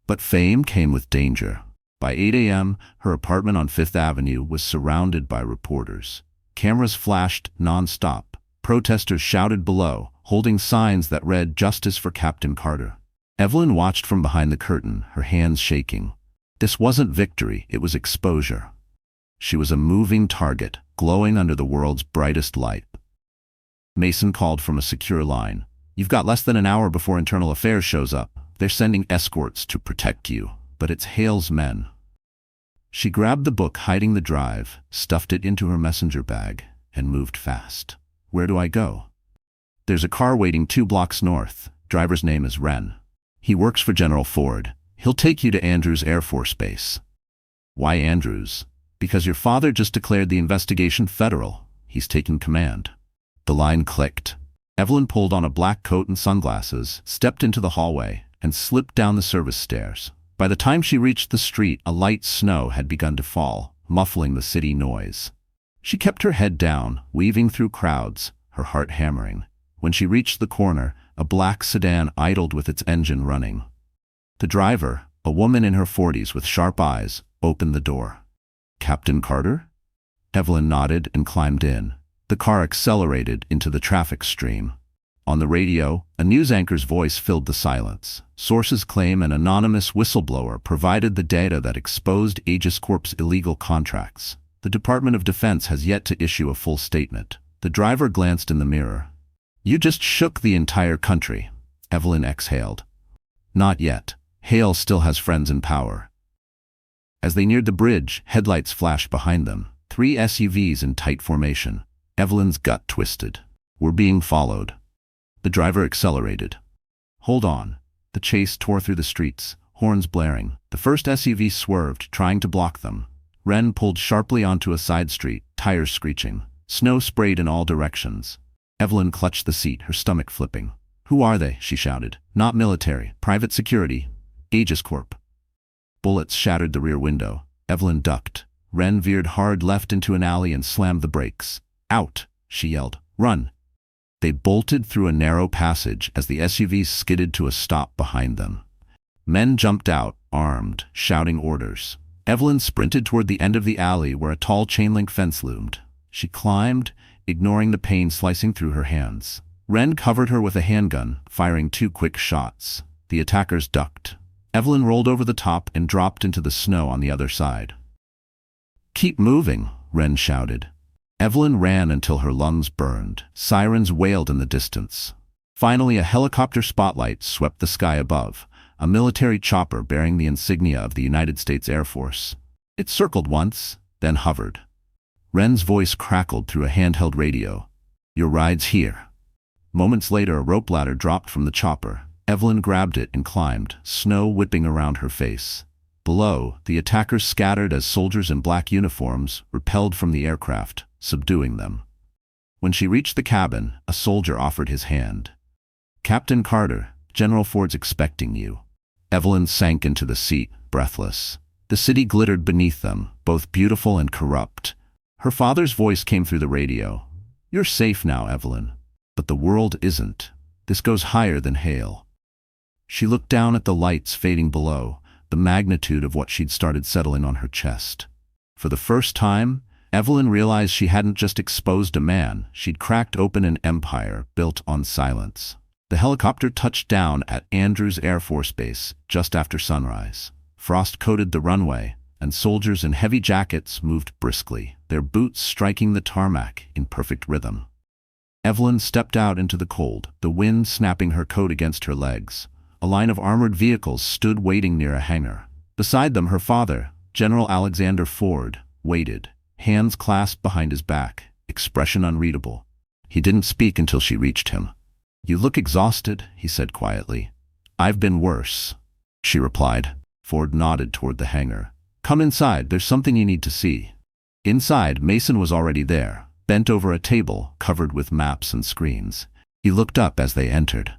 But fame came with danger. By 8 a.m., her apartment on Fifth Avenue was surrounded by reporters. Cameras flashed non-stop. Protesters shouted below, holding signs that read "Justice for Captain Carter." Evelyn watched from behind the curtain, her hands shaking. This wasn't victory, it was exposure. She was a moving target, glowing under the world's brightest light. Mason called from a secure line. "You've got less than an hour before Internal Affairs shows up. They're sending escorts to protect you, but it's Hale's men." She grabbed the book hiding the drive, stuffed it into her messenger bag, and moved fast. "Where do I go?" "There's a car waiting 2 blocks north. Driver's name is Wren. He works for General Ford. He'll take you to Andrews Air Force Base." "Why Andrews?" "Because your father just declared the investigation federal. He's taken command." The line clicked. Evelyn pulled on a black coat and sunglasses, stepped into the hallway, and slipped down the service stairs. By the time she reached the street, a light snow had begun to fall, muffling the city noise. She kept her head down, weaving through crowds, her heart hammering. When she reached the corner, a black sedan idled with its engine running. The driver, a woman in her 40s with sharp eyes, opened the door. "Captain Carter?" Evelyn nodded and climbed in. The car accelerated into the traffic stream. On the radio, a news anchor's voice filled the silence. Sources claim an anonymous whistleblower provided the data that exposed Aegis Corp's illegal contracts. The Department of Defense has yet to issue a full statement. The driver glanced in the mirror. "You just shook the entire country." Evelyn exhaled. "Not yet. Hale still has friends in power." As they neared the bridge, headlights flashed behind them. 3 SUVs in tight formation. Evelyn's gut twisted. "We're being followed." The driver accelerated. "Hold on." The chase tore through the streets, horns blaring. The first SUV swerved, trying to block them. Wren pulled sharply onto a side street, tires screeching. Snow sprayed in all directions. Evelyn clutched the seat, her stomach flipping. "Who are they?" she shouted. "Not military. Private security. Aegis Corp." Bullets shattered the rear window. Evelyn ducked. Wren veered hard left into an alley and slammed the brakes. "Out!" she yelled. "Run!" They bolted through a narrow passage as the SUVs skidded to a stop behind them. Men jumped out, armed, shouting orders. Evelyn sprinted toward the end of the alley where a tall chain-link fence loomed. She climbed, ignoring the pain slicing through her hands. Wren covered her with a handgun, firing 2 quick shots. The attackers ducked. Evelyn rolled over the top and dropped into the snow on the other side. "Keep moving," Wren shouted. Evelyn ran until her lungs burned. Sirens wailed in the distance. Finally, a helicopter spotlight swept the sky above, a military chopper bearing the insignia of the United States Air Force. It circled once, then hovered. Wren's voice crackled through a handheld radio. "Your ride's here." Moments later, a rope ladder dropped from the chopper. Evelyn grabbed it and climbed, snow whipping around her face. Below, the attackers scattered as soldiers in black uniforms repelled from the aircraft, subduing them. When she reached the cabin, a soldier offered his hand. "Captain Carter, General Ford's expecting you." Evelyn sank into the seat, breathless. The city glittered beneath them, both beautiful and corrupt. Her father's voice came through the radio. "You're safe now, Evelyn. But the world isn't. This goes higher than Hale." She looked down at the lights fading below, the magnitude of what she'd started settling on her chest. For the first time, Evelyn realized she hadn't just exposed a man, she'd cracked open an empire built on silence. The helicopter touched down at Andrews Air Force Base just after sunrise. Frost coated the runway, and soldiers in heavy jackets moved briskly, their boots striking the tarmac in perfect rhythm. Evelyn stepped out into the cold, the wind snapping her coat against her legs. A line of armored vehicles stood waiting near a hangar. Beside them, her father, General Alexander Ford, waited, hands clasped behind his back, expression unreadable. He didn't speak until she reached him. "You look exhausted," he said quietly. "I've been worse," she replied. Ford nodded toward the hangar. Come inside, there's something you need to see. Inside, Mason was already there, bent over a table covered with maps and screens. He looked up as they entered.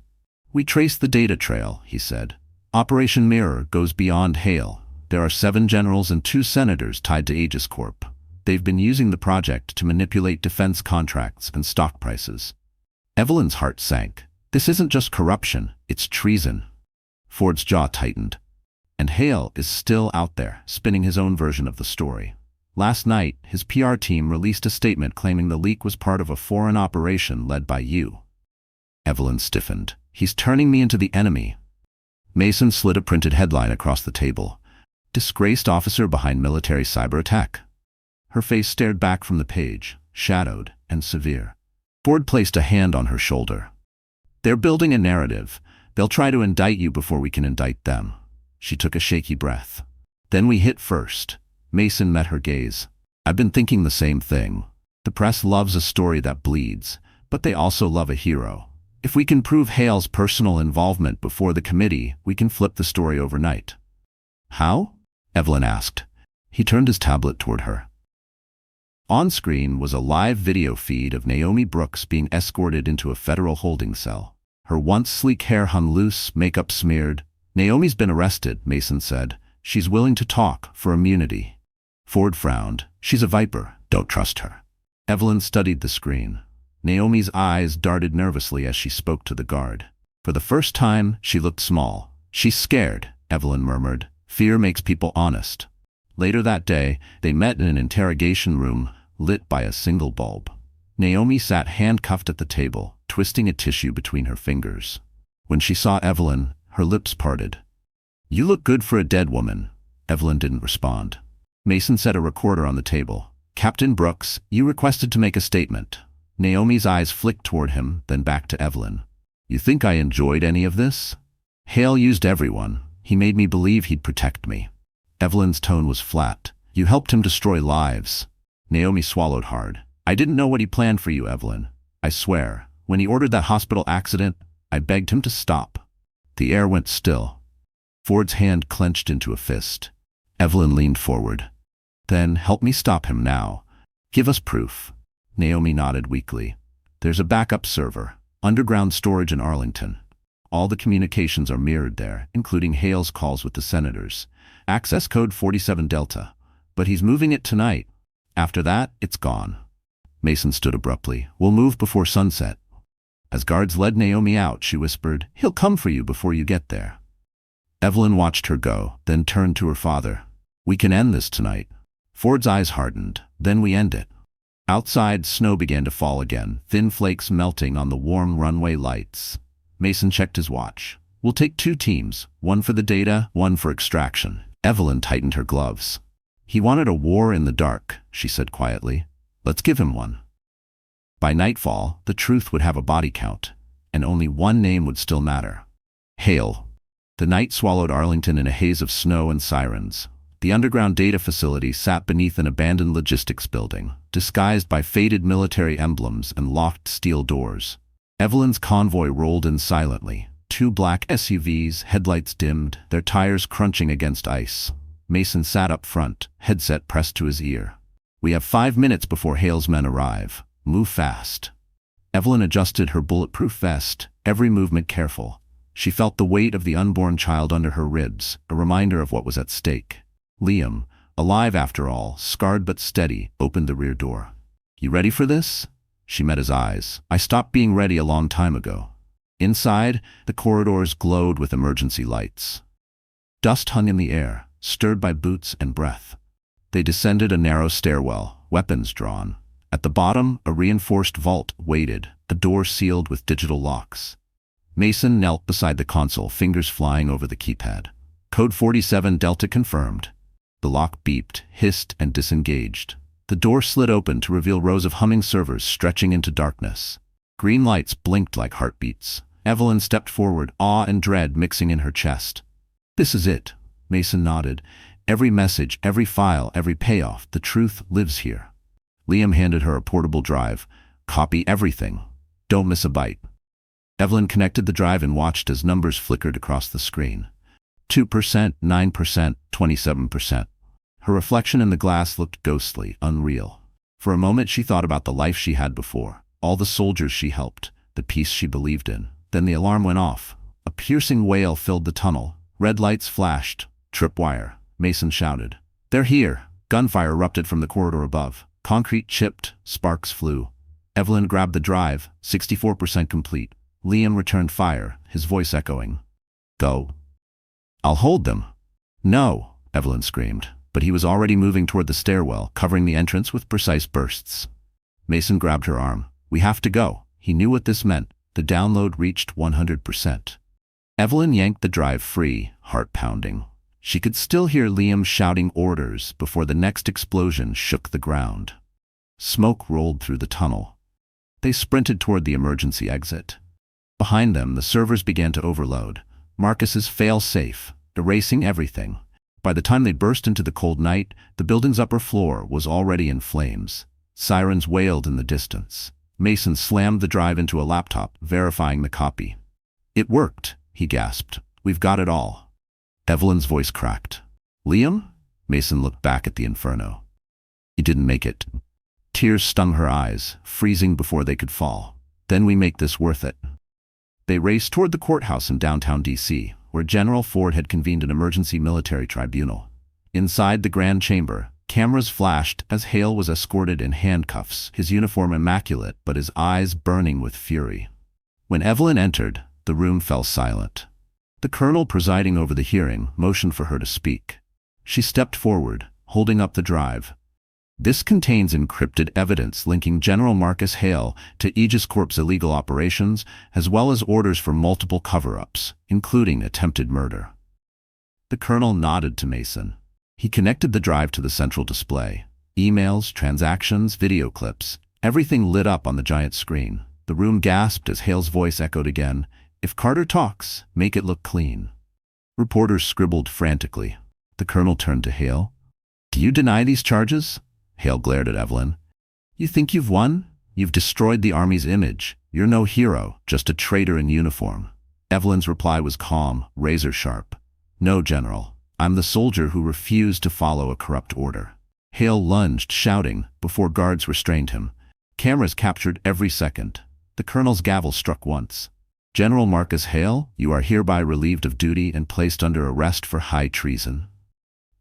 We traced the data trail, he said. Operation Mirror goes beyond Hale. There are 7 generals and 2 senators tied to Aegis Corp. They've been using the project to manipulate defense contracts and stock prices. Evelyn's heart sank. This isn't just corruption, it's treason. Ford's jaw tightened. And Hale is still out there, spinning his own version of the story. Last night, his PR team released a statement claiming the leak was part of a foreign operation led by you. Evelyn stiffened. He's turning me into the enemy. Mason slid a printed headline across the table. Disgraced officer behind military cyber attack. Her face stared back from the page, shadowed and severe. Ford placed a hand on her shoulder. They're building a narrative. They'll try to indict you before we can indict them. She took a shaky breath. Then we hit first. Mason met her gaze. I've been thinking the same thing. The press loves a story that bleeds, but they also love a hero. If we can prove Hale's personal involvement before the committee, we can flip the story overnight. How? Evelyn asked. He turned his tablet toward her. On screen was a live video feed of Naomi Brooks being escorted into a federal holding cell. Her once sleek hair hung loose, makeup smeared. Naomi's been arrested, Mason said. She's willing to talk for immunity. Ford frowned. She's a viper. Don't trust her. Evelyn studied the screen. Naomi's eyes darted nervously as she spoke to the guard. For the first time, she looked small. She's scared, Evelyn murmured. Fear makes people honest. Later that day, they met in an interrogation room lit by a single bulb. Naomi sat handcuffed at the table, twisting a tissue between her fingers. When she saw Evelyn, her lips parted. You look good for a dead woman. Evelyn didn't respond. Mason set a recorder on the table. Captain Brooks, you requested to make a statement. Naomi's eyes flicked toward him, then back to Evelyn. You think I enjoyed any of this? Hale used everyone. He made me believe he'd protect me. Evelyn's tone was flat. You helped him destroy lives. Naomi swallowed hard. I didn't know what he planned for you, Evelyn. I swear, when he ordered that hospital accident, I begged him to stop. The air went still. Ford's hand clenched into a fist. Evelyn leaned forward. Then help me stop him now. Give us proof. Naomi nodded weakly. There's a backup server, underground storage in Arlington. All the communications are mirrored there, including Hale's calls with the senators. Access code 47 Delta. But he's moving it tonight. After that, it's gone. Mason stood abruptly. We'll move before sunset. As guards led Naomi out, she whispered, He'll come for you before you get there. Evelyn watched her go, then turned to her father. We can end this tonight. Ford's eyes hardened. Then we end it. Outside, snow began to fall again, thin flakes melting on the warm runway lights. Mason checked his watch. We'll take 2 teams, one for the data, one for extraction. Evelyn tightened her gloves. He wanted a war in the dark, she said quietly. Let's give him one. By nightfall, the truth would have a body count, and only one name would still matter. Hale. The night swallowed Arlington in a haze of snow and sirens. The underground data facility sat beneath an abandoned logistics building, disguised by faded military emblems and locked steel doors. Evelyn's convoy rolled in silently. 2 black SUVs, headlights dimmed, their tires crunching against ice. Mason sat up front, headset pressed to his ear. We have 5 minutes before Hale's men arrive. Move fast. Evelyn adjusted her bulletproof vest, every movement careful. She felt the weight of the unborn child under her ribs, a reminder of what was at stake. Liam, alive after all, scarred but steady, opened the rear door. You ready for this? She met his eyes. I stopped being ready a long time ago. Inside, the corridors glowed with emergency lights. Dust hung in the air, stirred by boots and breath. They descended a narrow stairwell, weapons drawn. At the bottom, a reinforced vault waited, a door sealed with digital locks. Mason knelt beside the console, fingers flying over the keypad. Code 47 Delta confirmed. The lock beeped, hissed, and disengaged. The door slid open to reveal rows of humming servers stretching into darkness. Green lights blinked like heartbeats. Evelyn stepped forward, awe and dread mixing in her chest. This is it. Mason nodded. Every message, every file, every payoff, the truth lives here. Liam handed her a portable drive. Copy everything. Don't miss a byte. Evelyn connected the drive and watched as numbers flickered across the screen. 2%, 9%, 27%. Her reflection in the glass looked ghostly, unreal. For a moment she thought about the life she had before, all the soldiers she helped, the peace she believed in. Then the alarm went off. A piercing wail filled the tunnel. Red lights flashed. Tripwire. Mason shouted. "They're here!" Gunfire erupted from the corridor above. Concrete chipped. Sparks flew. Evelyn grabbed the drive, 64% complete. Liam returned fire, his voice echoing. "Go." "I'll hold them." "No," Evelyn screamed, but he was already moving toward the stairwell, covering the entrance with precise bursts. Mason grabbed her arm. "We have to go." He knew what this meant. The download reached 100%. Evelyn yanked the drive free, heart pounding. She could still hear Liam shouting orders before the next explosion shook the ground. Smoke rolled through the tunnel. They sprinted toward the emergency exit. Behind them, the servers began to overload. Marcus's fail-safe, erasing everything. By the time they burst into the cold night, the building's upper floor was already in flames. Sirens wailed in the distance. Mason slammed the drive into a laptop, verifying the copy. "It worked," he gasped. "We've got it all." Evelyn's voice cracked. "Liam?" Mason looked back at the inferno. "He didn't make it." Tears stung her eyes, freezing before they could fall. "Then we make this worth it." They raced toward the courthouse in downtown D.C., where General Ford had convened an emergency military tribunal. Inside the grand chamber, cameras flashed as Hale was escorted in handcuffs, his uniform immaculate but his eyes burning with fury. When Evelyn entered, the room fell silent. The colonel presiding over the hearing motioned for her to speak. She stepped forward, holding up the drive. "This contains encrypted evidence linking General Marcus Hale to Aegis Corp's illegal operations, as well as orders for multiple cover-ups, including attempted murder." The colonel nodded to Mason. He connected the drive to the central display. Emails, transactions, video clips, everything lit up on the giant screen. The room gasped as Hale's voice echoed again. "If Carter talks, make it look clean." Reporters scribbled frantically. The colonel turned to Hale. "Do you deny these charges?" Hale glared at Evelyn. "You think you've won? You've destroyed the army's image. You're no hero, just a traitor in uniform." Evelyn's reply was calm, razor-sharp. "No, General. I'm the soldier who refused to follow a corrupt order." Hale lunged, shouting, before guards restrained him. Cameras captured every second. The colonel's gavel struck once. "General Marcus Hale, you are hereby relieved of duty and placed under arrest for high treason."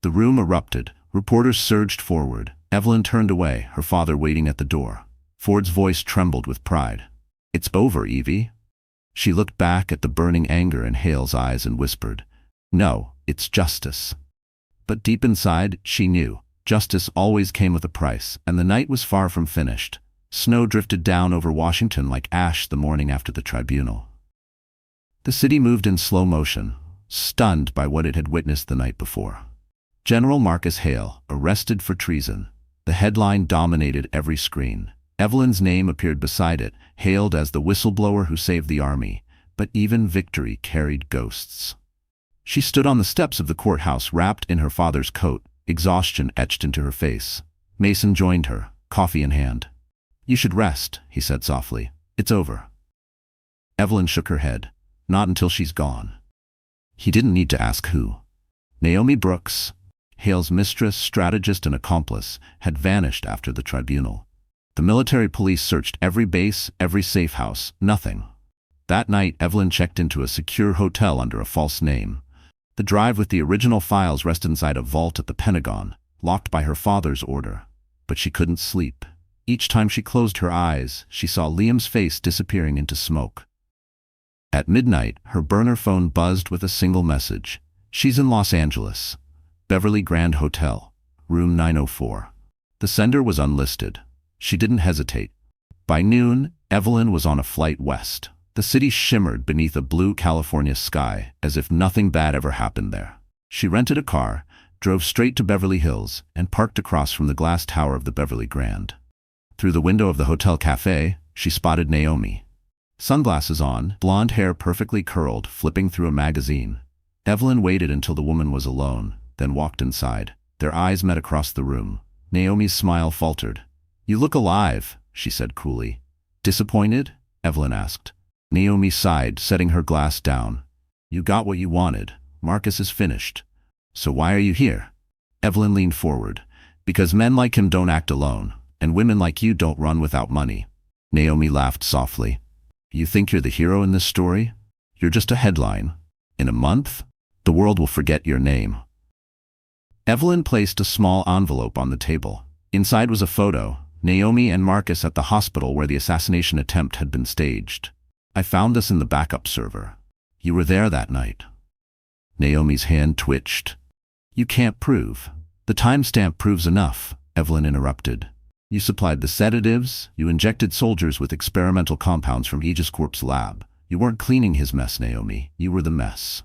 The room erupted. Reporters surged forward. Evelyn turned away, her father waiting at the door. Ford's voice trembled with pride. "It's over, Evie." She looked back at the burning anger in Hale's eyes and whispered, "No, it's justice." But deep inside, she knew. Justice always came with a price, and the night was far from finished. Snow drifted down over Washington like ash the morning after the tribunal. The city moved in slow motion, stunned by what it had witnessed the night before. General Marcus Hale, arrested for treason. The headline dominated every screen. Evelyn's name appeared beside it, hailed as the whistleblower who saved the army, but even victory carried ghosts. She stood on the steps of the courthouse wrapped in her father's coat, exhaustion etched into her face. Mason joined her, coffee in hand. "You should rest," he said softly. "It's over." Evelyn shook her head. "Not until she's gone." He didn't need to ask who. Naomi Brooks, Hale's mistress, strategist, and accomplice, had vanished after the tribunal. The military police searched every base, every safe house, nothing. That night, Evelyn checked into a secure hotel under a false name. The drive with the original files rested inside a vault at the Pentagon, locked by her father's order. But she couldn't sleep. Each time she closed her eyes, she saw Liam's face disappearing into smoke. At midnight, her burner phone buzzed with a single message. "She's in Los Angeles. Beverly Grand Hotel, room 904. The sender was unlisted. She didn't hesitate. By noon, Evelyn was on a flight west. The city shimmered beneath a blue California sky, as if nothing bad ever happened there. She rented a car, drove straight to Beverly Hills, and parked across from the glass tower of the Beverly Grand. Through the window of the hotel cafe, she spotted Naomi. Sunglasses on, blonde hair perfectly curled, flipping through a magazine. Evelyn waited until the woman was alone, then walked inside. Their eyes met across the room. Naomi's smile faltered. "You look alive," she said coolly. "Disappointed?" Evelyn asked. Naomi sighed, setting her glass down. "You got what you wanted. Marcus is finished. So why are you here? Evelyn leaned forward. Because men like him don't act alone, and women like you don't run without money. Naomi laughed softly. You think you're the hero in this story? You're just a headline. In a month, the world will forget your name. Evelyn placed a small envelope on the table. Inside was a photo, Naomi and Marcus at the hospital where the assassination attempt had been staged. I found this in the backup server. You were there that night. Naomi's hand twitched. You can't prove. The timestamp proves enough, Evelyn interrupted. You supplied the sedatives, you injected soldiers with experimental compounds from Aegis Corp's lab. You weren't cleaning his mess, Naomi. You were the mess.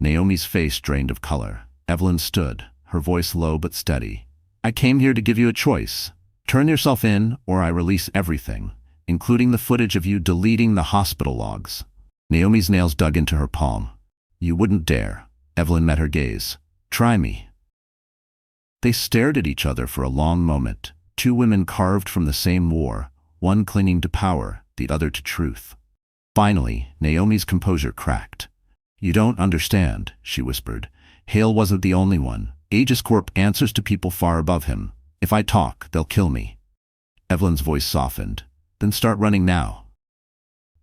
Naomi's face drained of color. Evelyn stood, her voice low but steady. I came here to give you a choice. Turn yourself in, or I release everything, including the footage of you deleting the hospital logs. Naomi's nails dug into her palm. You wouldn't dare. Evelyn met her gaze. Try me. They stared at each other for a long moment. Two women carved from the same war, one clinging to power, the other to truth. Finally, Naomi's composure cracked. You don't understand, she whispered. Hale wasn't the only one. Aegis Corp answers to people far above him. If I talk, they'll kill me. Evelyn's voice softened. Then start running now.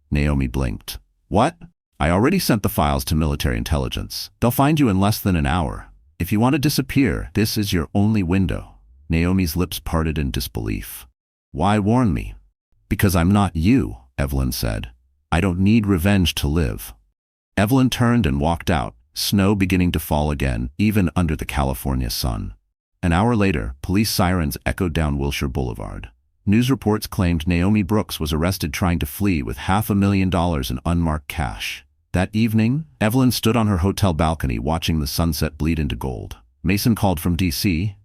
Naomi blinked. What? I already sent the files to military intelligence. They'll find you in less than an hour. If you want to disappear, this is your only window. Naomi's lips parted in disbelief. Why warn me? Because I'm not you, Evelyn said. I don't need revenge to live. Evelyn turned and walked out, snow beginning to fall again, even under the California sun. An hour later, police sirens echoed down Wilshire Boulevard. News reports claimed Naomi Brooks was arrested trying to flee with $500,000 in unmarked cash. That evening, Evelyn stood on her hotel balcony watching the sunset bleed into gold. Mason called from D.C.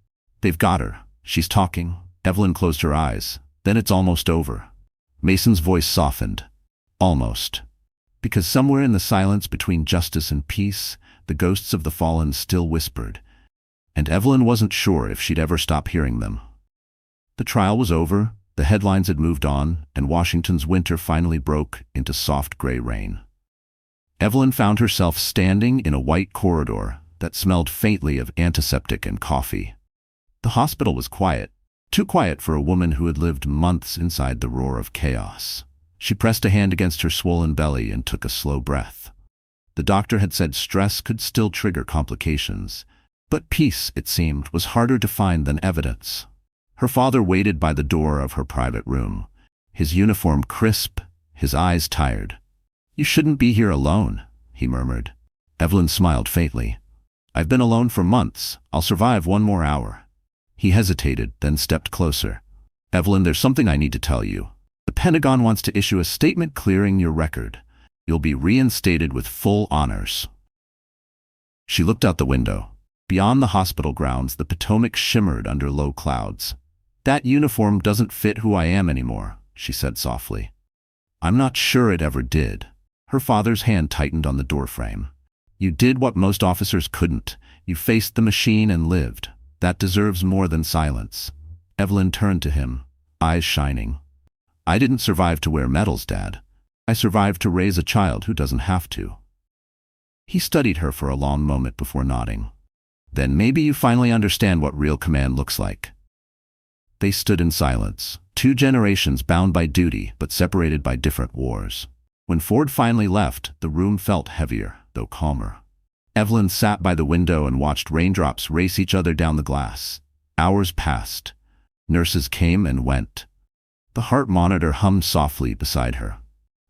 They've got her. She's talking. Evelyn closed her eyes. Then it's almost over. Mason's voice softened. Almost. Because somewhere in the silence between justice and peace, the ghosts of the fallen still whispered. And Evelyn wasn't sure if she'd ever stop hearing them. The trial was over, the headlines had moved on, and Washington's winter finally broke into soft gray rain. Evelyn found herself standing in a white corridor that smelled faintly of antiseptic and coffee. The hospital was quiet, too quiet for a woman who had lived months inside the roar of chaos. She pressed a hand against her swollen belly and took a slow breath. The doctor had said stress could still trigger complications, but peace, it seemed, was harder to find than evidence. Her father waited by the door of her private room, his uniform crisp, his eyes tired. You shouldn't be here alone, he murmured. Evelyn smiled faintly. I've been alone for months. I'll survive one more hour. He hesitated, then stepped closer. Evelyn, there's something I need to tell you. The Pentagon wants to issue a statement clearing your record. You'll be reinstated with full honors. She looked out the window. Beyond the hospital grounds, the Potomac shimmered under low clouds. That uniform doesn't fit who I am anymore, she said softly. I'm not sure it ever did. Her father's hand tightened on the doorframe. You did what most officers couldn't. You faced the machine and lived. That deserves more than silence. Evelyn turned to him, eyes shining. I didn't survive to wear medals, Dad. I survived to raise a child who doesn't have to. He studied her for a long moment before nodding. Then maybe you finally understand what real command looks like. They stood in silence, two generations bound by duty but separated by different wars. When Ford finally left, the room felt heavier, though calmer. Evelyn sat by the window and watched raindrops race each other down the glass. Hours passed. Nurses came and went. The heart monitor hummed softly beside her.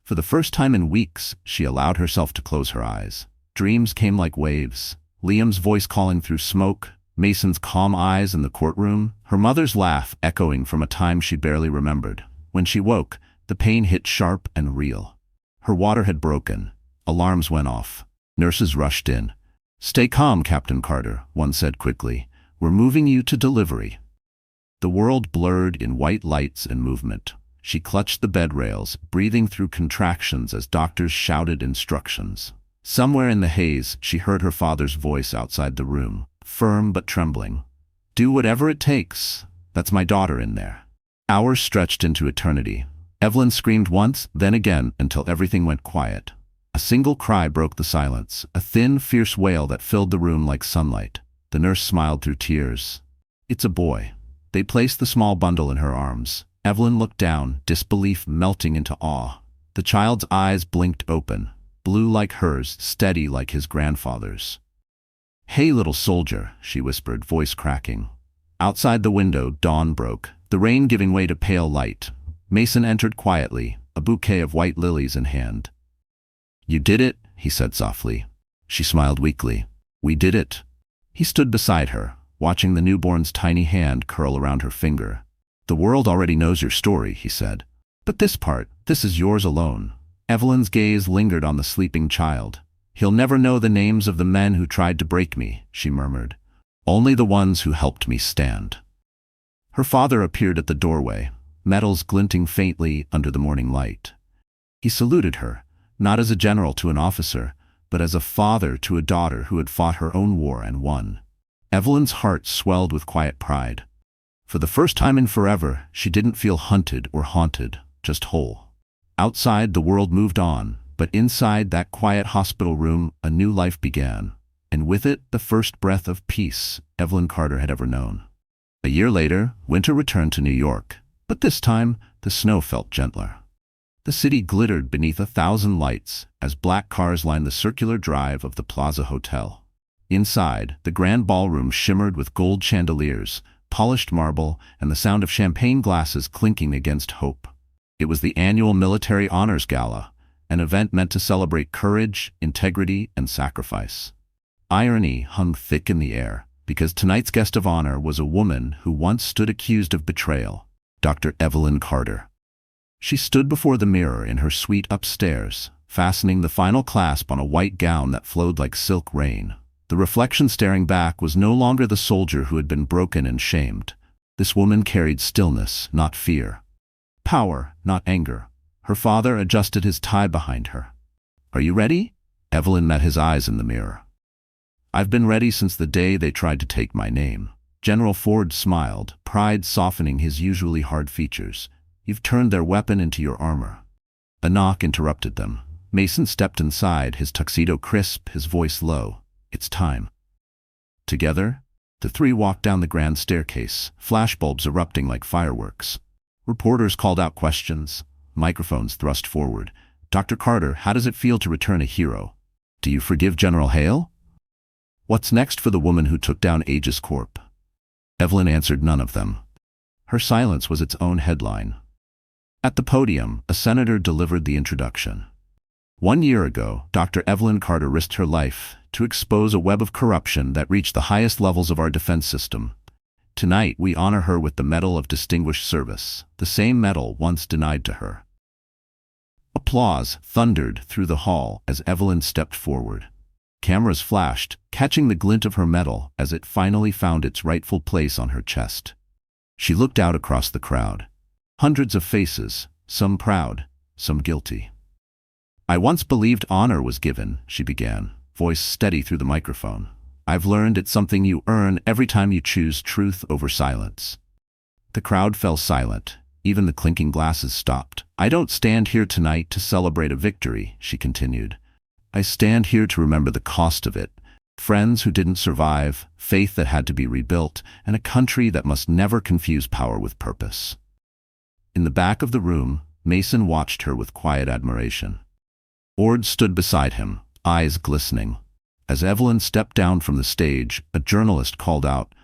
For the first time in weeks, she allowed herself to close her eyes. Dreams came like waves. Liam's voice calling through smoke, Mason's calm eyes in the courtroom, her mother's laugh echoing from a time she barely remembered. When she woke, the pain hit sharp and real. Her water had broken. Alarms went off. Nurses rushed in. Stay calm, Captain Carter, one said quickly. We're moving you to delivery. The world blurred in white lights and movement. She clutched the bed rails, breathing through contractions as doctors shouted instructions. Somewhere in the haze, she heard her father's voice outside the room, firm but trembling. Do whatever it takes. That's my daughter in there. Hours stretched into eternity. Evelyn screamed once, then again, until everything went quiet. A single cry broke the silence, a thin, fierce wail that filled the room like sunlight. The nurse smiled through tears. "It's a boy." They placed the small bundle in her arms. Evelyn looked down, disbelief melting into awe. The child's eyes blinked open, blue like hers, steady like his grandfather's. "Hey, little soldier," she whispered, voice cracking. Outside the window, dawn broke, the rain giving way to pale light. Mason entered quietly, a bouquet of white lilies in hand. "You did it," he said softly. She smiled weakly. "We did it." He stood beside her, watching the newborn's tiny hand curl around her finger. "The world already knows your story," he said. "But this part, this is yours alone." Evelyn's gaze lingered on the sleeping child. "He'll never know the names of the men who tried to break me," she murmured. "Only the ones who helped me stand." Her father appeared at the doorway, metals glinting faintly under the morning light. He saluted her, not as a general to an officer, but as a father to a daughter who had fought her own war and won. Evelyn's heart swelled with quiet pride. For the first time in forever, she didn't feel hunted or haunted, just whole. Outside, the world moved on, but inside that quiet hospital room, a new life began, and with it, the first breath of peace Evelyn Carter had ever known. A year later, winter returned to New York, but this time, the snow felt gentler. The city glittered beneath 1,000 lights as black cars lined the circular drive of the Plaza Hotel. Inside, the grand ballroom shimmered with gold chandeliers, polished marble, and the sound of champagne glasses clinking against hope. It was the annual Military Honors Gala, an event meant to celebrate courage, integrity, and sacrifice. Irony hung thick in the air, because tonight's guest of honor was a woman who once stood accused of betrayal, Dr. Evelyn Carter. She stood before the mirror in her suite upstairs, fastening the final clasp on a white gown that flowed like silk rain. The reflection staring back was no longer the soldier who had been broken and shamed. This woman carried stillness, not fear. Power, not anger. Her father adjusted his tie behind her. "Are you ready?" Evelyn met his eyes in the mirror. "I've been ready since the day they tried to take my name." General Ford smiled, pride softening his usually hard features. "You've turned their weapon into your armor." A knock interrupted them. Mason stepped inside, his tuxedo crisp, his voice low. "It's time." Together, the three walked down the grand staircase, flashbulbs erupting like fireworks. Reporters called out questions, microphones thrust forward. "Dr. Carter, how does it feel to return a hero? Do you forgive General Hale?" "What's next for the woman who took down Aegis Corp?" Evelyn answered none of them. Her silence was its own headline. At the podium, a senator delivered the introduction. 1 year ago, Dr. Evelyn Carter risked her life to expose a web of corruption that reached the highest levels of our defense system. Tonight, we honor her with the Medal of Distinguished Service, the same medal once denied to her. Applause thundered through the hall as Evelyn stepped forward. Cameras flashed, catching the glint of her medal as it finally found its rightful place on her chest. She looked out across the crowd. Hundreds of faces, some proud, some guilty. "I once believed honor was given," she began, voice steady through the microphone. "I've learned it's something you earn every time you choose truth over silence." The crowd fell silent. Even the clinking glasses stopped. "I don't stand here tonight to celebrate a victory," she continued. "I stand here to remember the cost of it. Friends who didn't survive, faith that had to be rebuilt, and a country that must never confuse power with purpose." In the back of the room, Mason watched her with quiet admiration. Ord stood beside him, eyes glistening. As Evelyn stepped down from the stage, a journalist called out,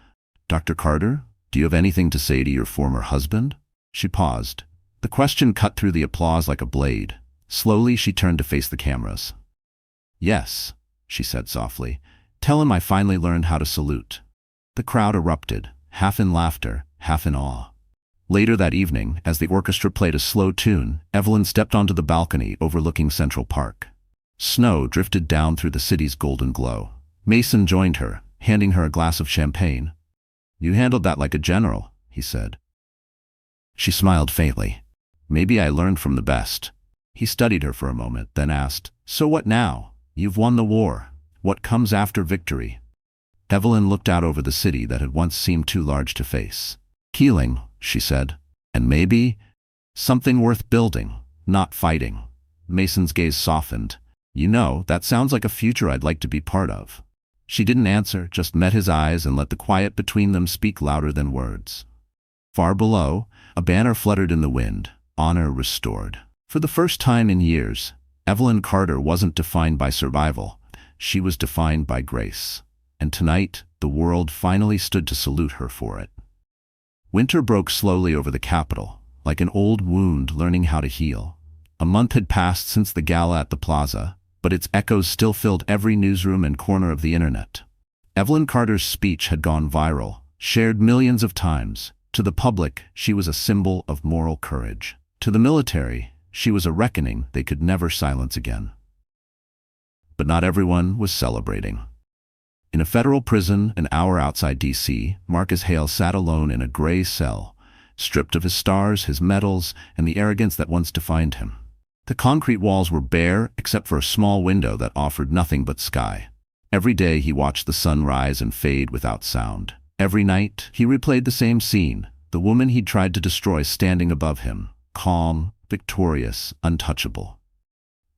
"Dr. Carter, do you have anything to say to your former husband?" She paused. The question cut through the applause like a blade. Slowly, she turned to face the cameras. "Yes," she said softly. "Tell him I finally learned how to salute." The crowd erupted, half in laughter, half in awe. Later that evening, as the orchestra played a slow tune, Evelyn stepped onto the balcony overlooking Central Park. Snow drifted down through the city's golden glow. Mason joined her, handing her a glass of champagne. "You handled that like a general," he said. She smiled faintly. "Maybe I learned from the best." He studied her for a moment, then asked, "So what now? You've won the war. What comes after victory?" Evelyn looked out over the city that had once seemed too large to face. "Healing," she said. "And maybe something worth building, not fighting." Mason's gaze softened. You know, that sounds like a future I'd like to be part of. She didn't answer, just met his eyes and let the quiet between them speak louder than words. Far below, a banner fluttered in the wind, honor restored. For the first time in years, Evelyn Carter wasn't defined by survival. She was defined by grace. And tonight, the world finally stood to salute her for it. Winter broke slowly over the capital, like an old wound learning how to heal. A month had passed since the gala at the plaza, but its echoes still filled every newsroom and corner of the internet. Evelyn Carter's speech had gone viral, shared millions of times. To the public, she was a symbol of moral courage. To the military, she was a reckoning they could never silence again. But not everyone was celebrating. In a federal prison an hour outside D.C., Marcus Hale sat alone in a gray cell, stripped of his stars, his medals, and the arrogance that once defined him. The concrete walls were bare except for a small window that offered nothing but sky. Every day he watched the sun rise and fade without sound. Every night he replayed the same scene, the woman he'd tried to destroy standing above him, calm, victorious, untouchable.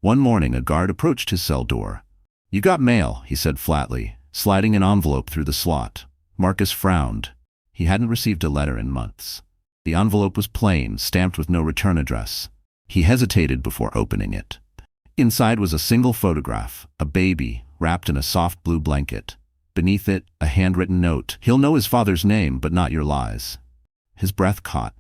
One morning a guard approached his cell door. "You got mail," he said flatly, sliding an envelope through the slot. Marcus frowned. He hadn't received a letter in months. The envelope was plain, stamped with no return address. He hesitated before opening it. Inside was a single photograph, a baby, wrapped in a soft blue blanket. Beneath it, a handwritten note. "He'll know his father's name, but not your lies." His breath caught.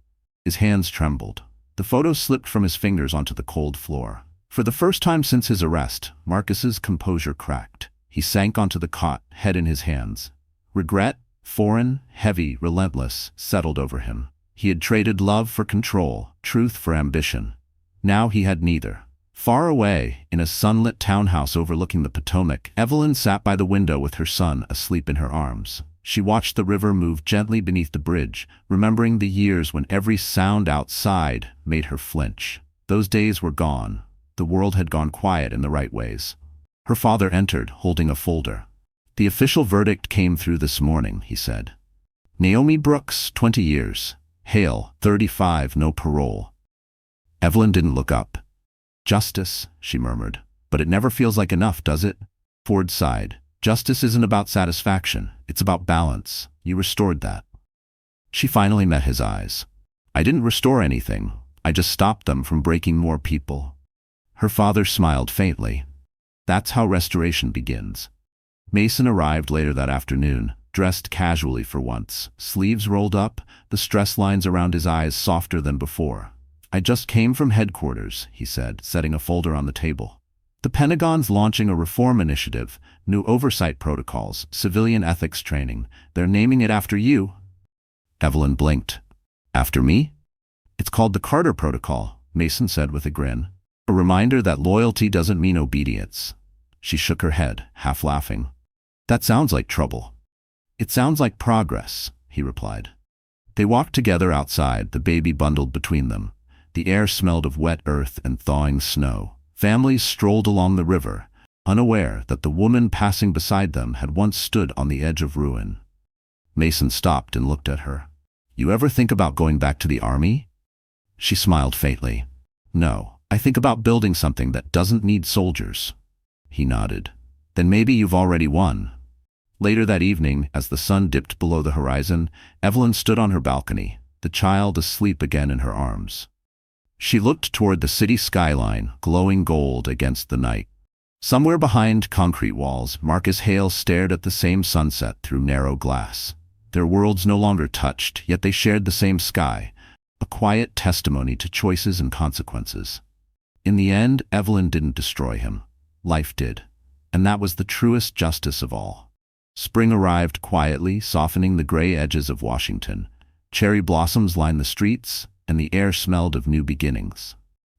His hands trembled. The photo slipped from his fingers onto the cold floor. For the first time since his arrest, Marcus's composure cracked. He sank onto the cot, head in his hands. Regret, foreign, heavy, relentless, settled over him. He had traded love for control, truth for ambition. Now he had neither. Far away, in a sunlit townhouse overlooking the Potomac, Evelyn sat by the window with her son asleep in her arms. She watched the river move gently beneath the bridge, remembering the years when every sound outside made her flinch. Those days were gone. The world had gone quiet in the right ways. Her father entered, holding a folder. "The official verdict came through this morning," he said. "Naomi Brooks, 20 years. Hale, 35, no parole." Evelyn didn't look up. "Justice," she murmured. "But it never feels like enough, does it?" Ford sighed. "Justice isn't about satisfaction. It's about balance. You restored that." She finally met his eyes. "I didn't restore anything. I just stopped them from breaking more people." Her father smiled faintly. "That's how restoration begins." Mason arrived later that afternoon, dressed casually for once, sleeves rolled up, the stress lines around his eyes softer than before. "I just came from headquarters," he said, setting a folder on the table. "The Pentagon's launching a reform initiative, new oversight protocols, civilian ethics training. They're naming it after you." Evelyn blinked. "After me?" "It's called the Carter Protocol," Mason said with a grin. "A reminder that loyalty doesn't mean obedience." She shook her head, half laughing. "That sounds like trouble." "It sounds like progress," he replied. They walked together outside, the baby bundled between them. The air smelled of wet earth and thawing snow. Families strolled along the river, unaware that the woman passing beside them had once stood on the edge of ruin. Mason stopped and looked at her. "You ever think about going back to the army?" She smiled faintly. "No, I think about building something that doesn't need soldiers." He nodded. "Then maybe you've already won." Later that evening, as the sun dipped below the horizon, Evelyn stood on her balcony, the child asleep again in her arms. She looked toward the city skyline, glowing gold against the night. Somewhere behind concrete walls, Marcus Hale stared at the same sunset through narrow glass. Their worlds no longer touched, yet they shared the same sky, a quiet testimony to choices and consequences. In the end, Evelyn didn't destroy him. Life did. And that was the truest justice of all. Spring arrived quietly, softening the gray edges of Washington. Cherry blossoms lined the streets, and the air smelled of new beginnings.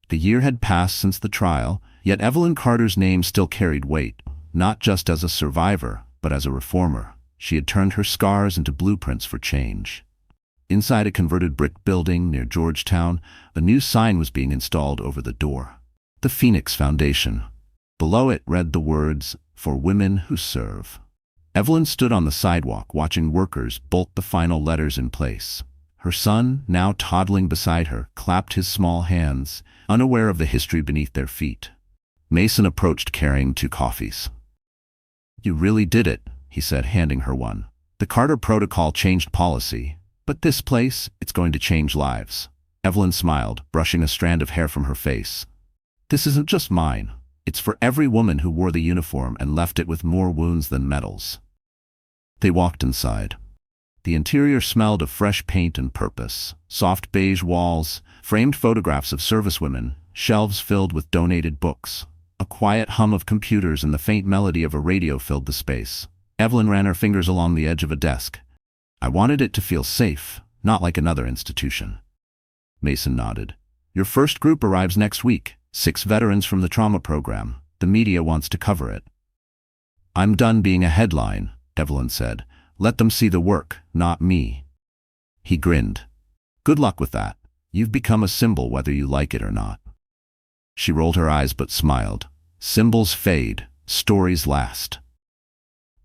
The year had passed since the trial, yet Evelyn Carter's name still carried weight, not just as a survivor, but as a reformer. She had turned her scars into blueprints for change. Inside a converted brick building near Georgetown, a new sign was being installed over the door. The Phoenix Foundation. Below it read the words, "For Women Who Serve." Evelyn stood on the sidewalk watching workers bolt the final letters in place. Her son, now toddling beside her, clapped his small hands, unaware of the history beneath their feet. Mason approached carrying 2 coffees. "You really did it," he said, handing her one. "The Carter Protocol changed policy, but this place, it's going to change lives." Evelyn smiled, brushing a strand of hair from her face. "This isn't just mine. It's for every woman who wore the uniform and left it with more wounds than medals." They walked inside. The interior smelled of fresh paint and purpose. Soft beige walls, framed photographs of servicewomen, shelves filled with donated books. A quiet hum of computers and the faint melody of a radio filled the space. Evelyn ran her fingers along the edge of a desk. "I wanted it to feel safe, not like another institution." Mason nodded. "Your first group arrives next week. 6 veterans from the trauma program. The media wants to cover it." "I'm done being a headline," Evelyn said. "Let them see the work, not me." He grinned. "Good luck with that. You've become a symbol whether you like it or not." She rolled her eyes but smiled. Symbols fade, stories last.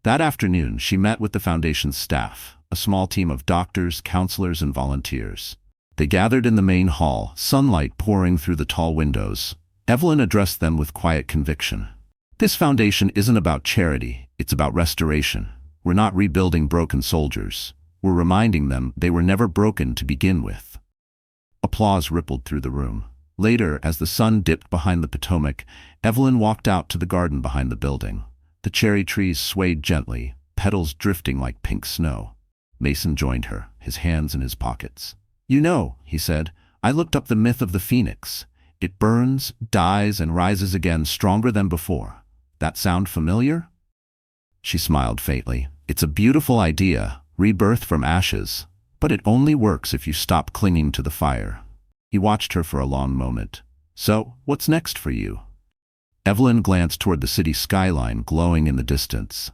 That afternoon, she met with the Foundation's staff, a small team of doctors, counselors, and volunteers. They gathered in the main hall, sunlight pouring through the tall windows. Evelyn addressed them with quiet conviction. "This foundation isn't about charity, it's about restoration. We're not rebuilding broken soldiers. We're reminding them they were never broken to begin with." Applause rippled through the room. Later, as the sun dipped behind the Potomac, Evelyn walked out to the garden behind the building. The cherry trees swayed gently, petals drifting like pink snow. Mason joined her, his hands in his pockets. "You know," he said, "I looked up the myth of the phoenix. It burns, dies, and rises again stronger than before. That sound familiar?" She smiled faintly. "It's a beautiful idea, rebirth from ashes, but it only works if you stop clinging to the fire." He watched her for a long moment. "So, what's next for you?" Evelyn glanced toward the city skyline glowing in the distance.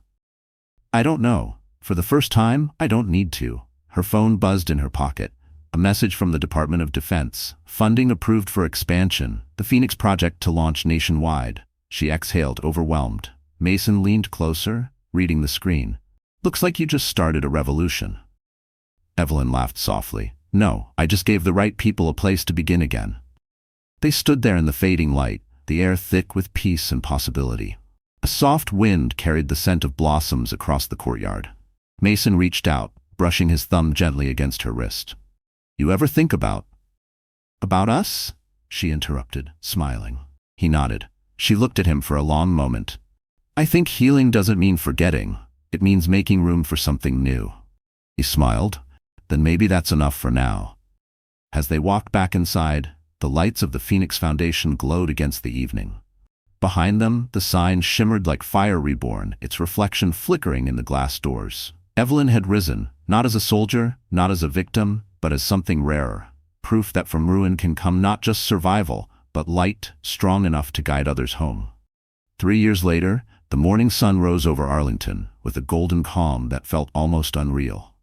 "I don't know. For the first time, I don't need to." Her phone buzzed in her pocket. A message from the Department of Defense. Funding approved for expansion. The Phoenix Project to launch nationwide. She exhaled, overwhelmed. Mason leaned closer, reading the screen. "Looks like you just started a revolution." Evelyn laughed softly. "No, I just gave the right people a place to begin again." They stood there in the fading light, the air thick with peace and possibility. A soft wind carried the scent of blossoms across the courtyard. Mason reached out, brushing his thumb gently against her wrist. "You ever think about us?" she interrupted, smiling. He nodded. She looked at him for a long moment. "I think healing doesn't mean forgetting. It means making room for something new." He smiled. "Then maybe that's enough for now." As they walked back inside, the lights of the Phoenix Foundation glowed against the evening. Behind them, the sign shimmered like fire reborn, its reflection flickering in the glass doors. Evelyn had risen, not as a soldier, not as a victim, but as something rarer. Proof that from ruin can come not just survival, but light, strong enough to guide others home. 3 years later, the morning sun rose over Arlington, with a golden calm that felt almost unreal.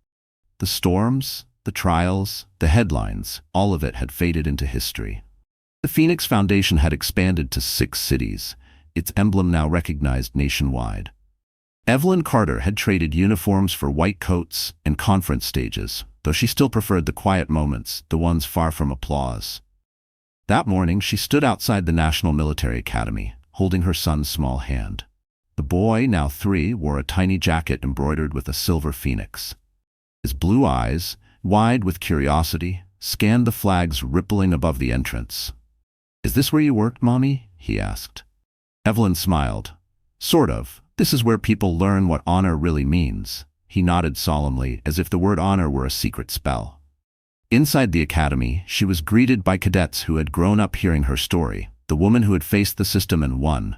The storms, the trials, the headlines, all of it had faded into history. The Phoenix Foundation had expanded to 6 cities, its emblem now recognized nationwide. Evelyn Carter had traded uniforms for white coats and conference stages, though she still preferred the quiet moments, the ones far from applause. That morning, she stood outside the National Military Academy, holding her son's small hand. The boy, now 3, wore a tiny jacket embroidered with a silver phoenix. His blue eyes, wide with curiosity, scanned the flags rippling above the entrance. "Is this where you worked, Mommy?" he asked. Evelyn smiled. "Sort of. This is where people learn what honor really means." He nodded solemnly, as if the word honor were a secret spell. Inside the academy, she was greeted by cadets who had grown up hearing her story, the woman who had faced the system and won.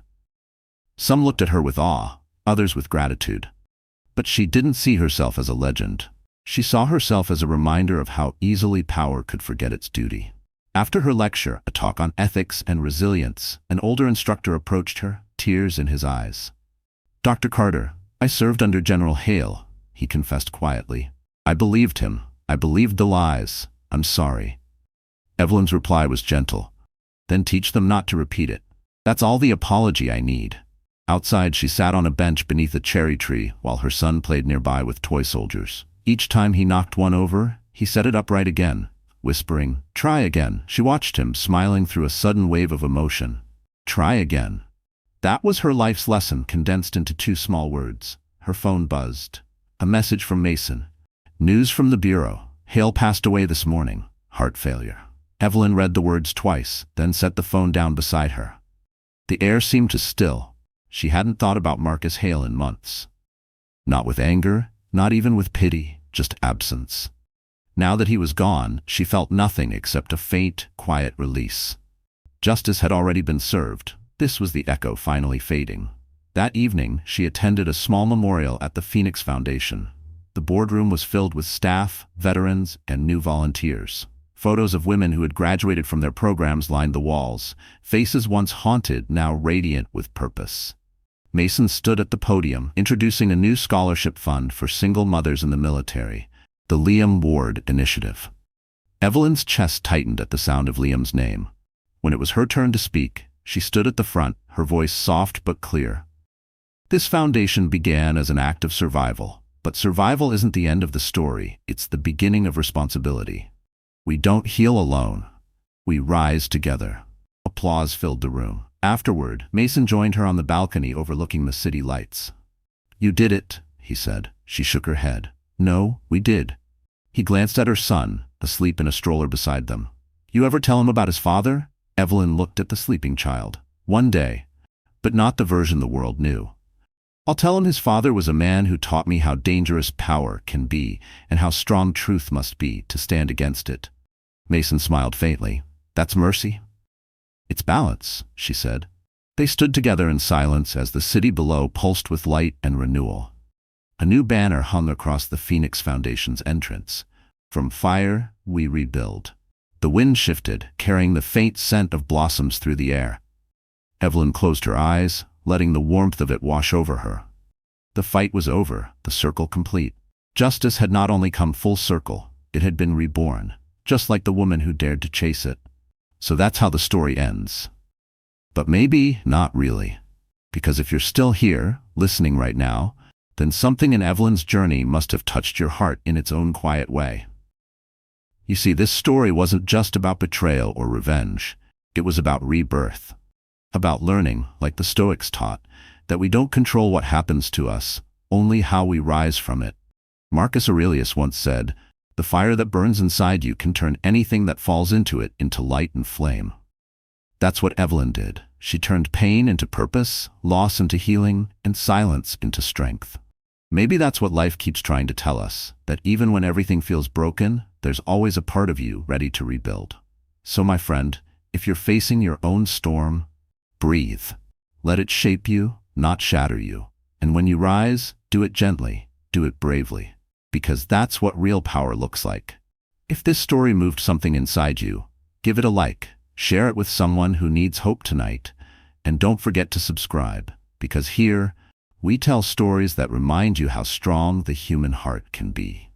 Some looked at her with awe, others with gratitude. But she didn't see herself as a legend. She saw herself as a reminder of how easily power could forget its duty. After her lecture, a talk on ethics and resilience, an older instructor approached her, tears in his eyes. "Dr. Carter, I served under General Hale," he confessed quietly. "I believed him. I believed the lies. I'm sorry." Evelyn's reply was gentle. "Then teach them not to repeat it. That's all the apology I need." Outside, she sat on a bench beneath a cherry tree while her son played nearby with toy soldiers. Each time he knocked one over, he set it upright again, whispering, "Try again." She watched him, smiling through a sudden wave of emotion. Try again. That was her life's lesson condensed into 2 small words. Her phone buzzed. A message from Mason. News from the bureau. Hale passed away this morning. Heart failure. Evelyn read the words twice, then set the phone down beside her. The air seemed to still. She hadn't thought about Marcus Hale in months. Not with anger, not even with pity, just absence. Now that he was gone, she felt nothing except a faint, quiet release. Justice had already been served. This was the echo finally fading. That evening, she attended a small memorial at the Phoenix Foundation. The boardroom was filled with staff, veterans, and new volunteers. Photos of women who had graduated from their programs lined the walls, faces once haunted, now radiant with purpose. Mason stood at the podium, introducing a new scholarship fund for single mothers in the military, the Liam Ward Initiative. Evelyn's chest tightened at the sound of Liam's name. When it was her turn to speak, she stood at the front, her voice soft but clear. This foundation began as an act of survival, but survival isn't the end of the story, it's the beginning of responsibility. We don't heal alone. We rise together. Applause filled the room. Afterward, Mason joined her on the balcony overlooking the city lights. "You did it," he said. She shook her head. "No, we did." He glanced at her son, asleep in a stroller beside them. "You ever tell him about his father?" Evelyn looked at the sleeping child. "One day, but not the version the world knew. I'll tell him his father was a man who taught me how dangerous power can be and how strong truth must be to stand against it." Mason smiled faintly. "That's mercy?" "It's balance," she said. They stood together in silence as the city below pulsed with light and renewal. A new banner hung across the Phoenix Foundation's entrance. "From fire, we rebuild." The wind shifted, carrying the faint scent of blossoms through the air. Evelyn closed her eyes, letting the warmth of it wash over her. The fight was over, the circle complete. Justice had not only come full circle, it had been reborn, just like the woman who dared to chase it. So that's how the story ends. But maybe not really. Because if you're still here, listening right now, then something in Evelyn's journey must have touched your heart in its own quiet way. You see, this story wasn't just about betrayal or revenge. It was about rebirth. About learning, like the Stoics taught, that we don't control what happens to us, only how we rise from it. Marcus Aurelius once said, "The fire that burns inside you can turn anything that falls into it into light and flame." That's what Evelyn did. She turned pain into purpose, loss into healing, and silence into strength. Maybe that's what life keeps trying to tell us, that even when everything feels broken, there's always a part of you ready to rebuild. So my friend, if you're facing your own storm, breathe. Let it shape you, not shatter you. And when you rise, do it gently, do it bravely. Because that's what real power looks like. If this story moved something inside you, give it a like, share it with someone who needs hope tonight, and don't forget to subscribe, because here, we tell stories that remind you how strong the human heart can be.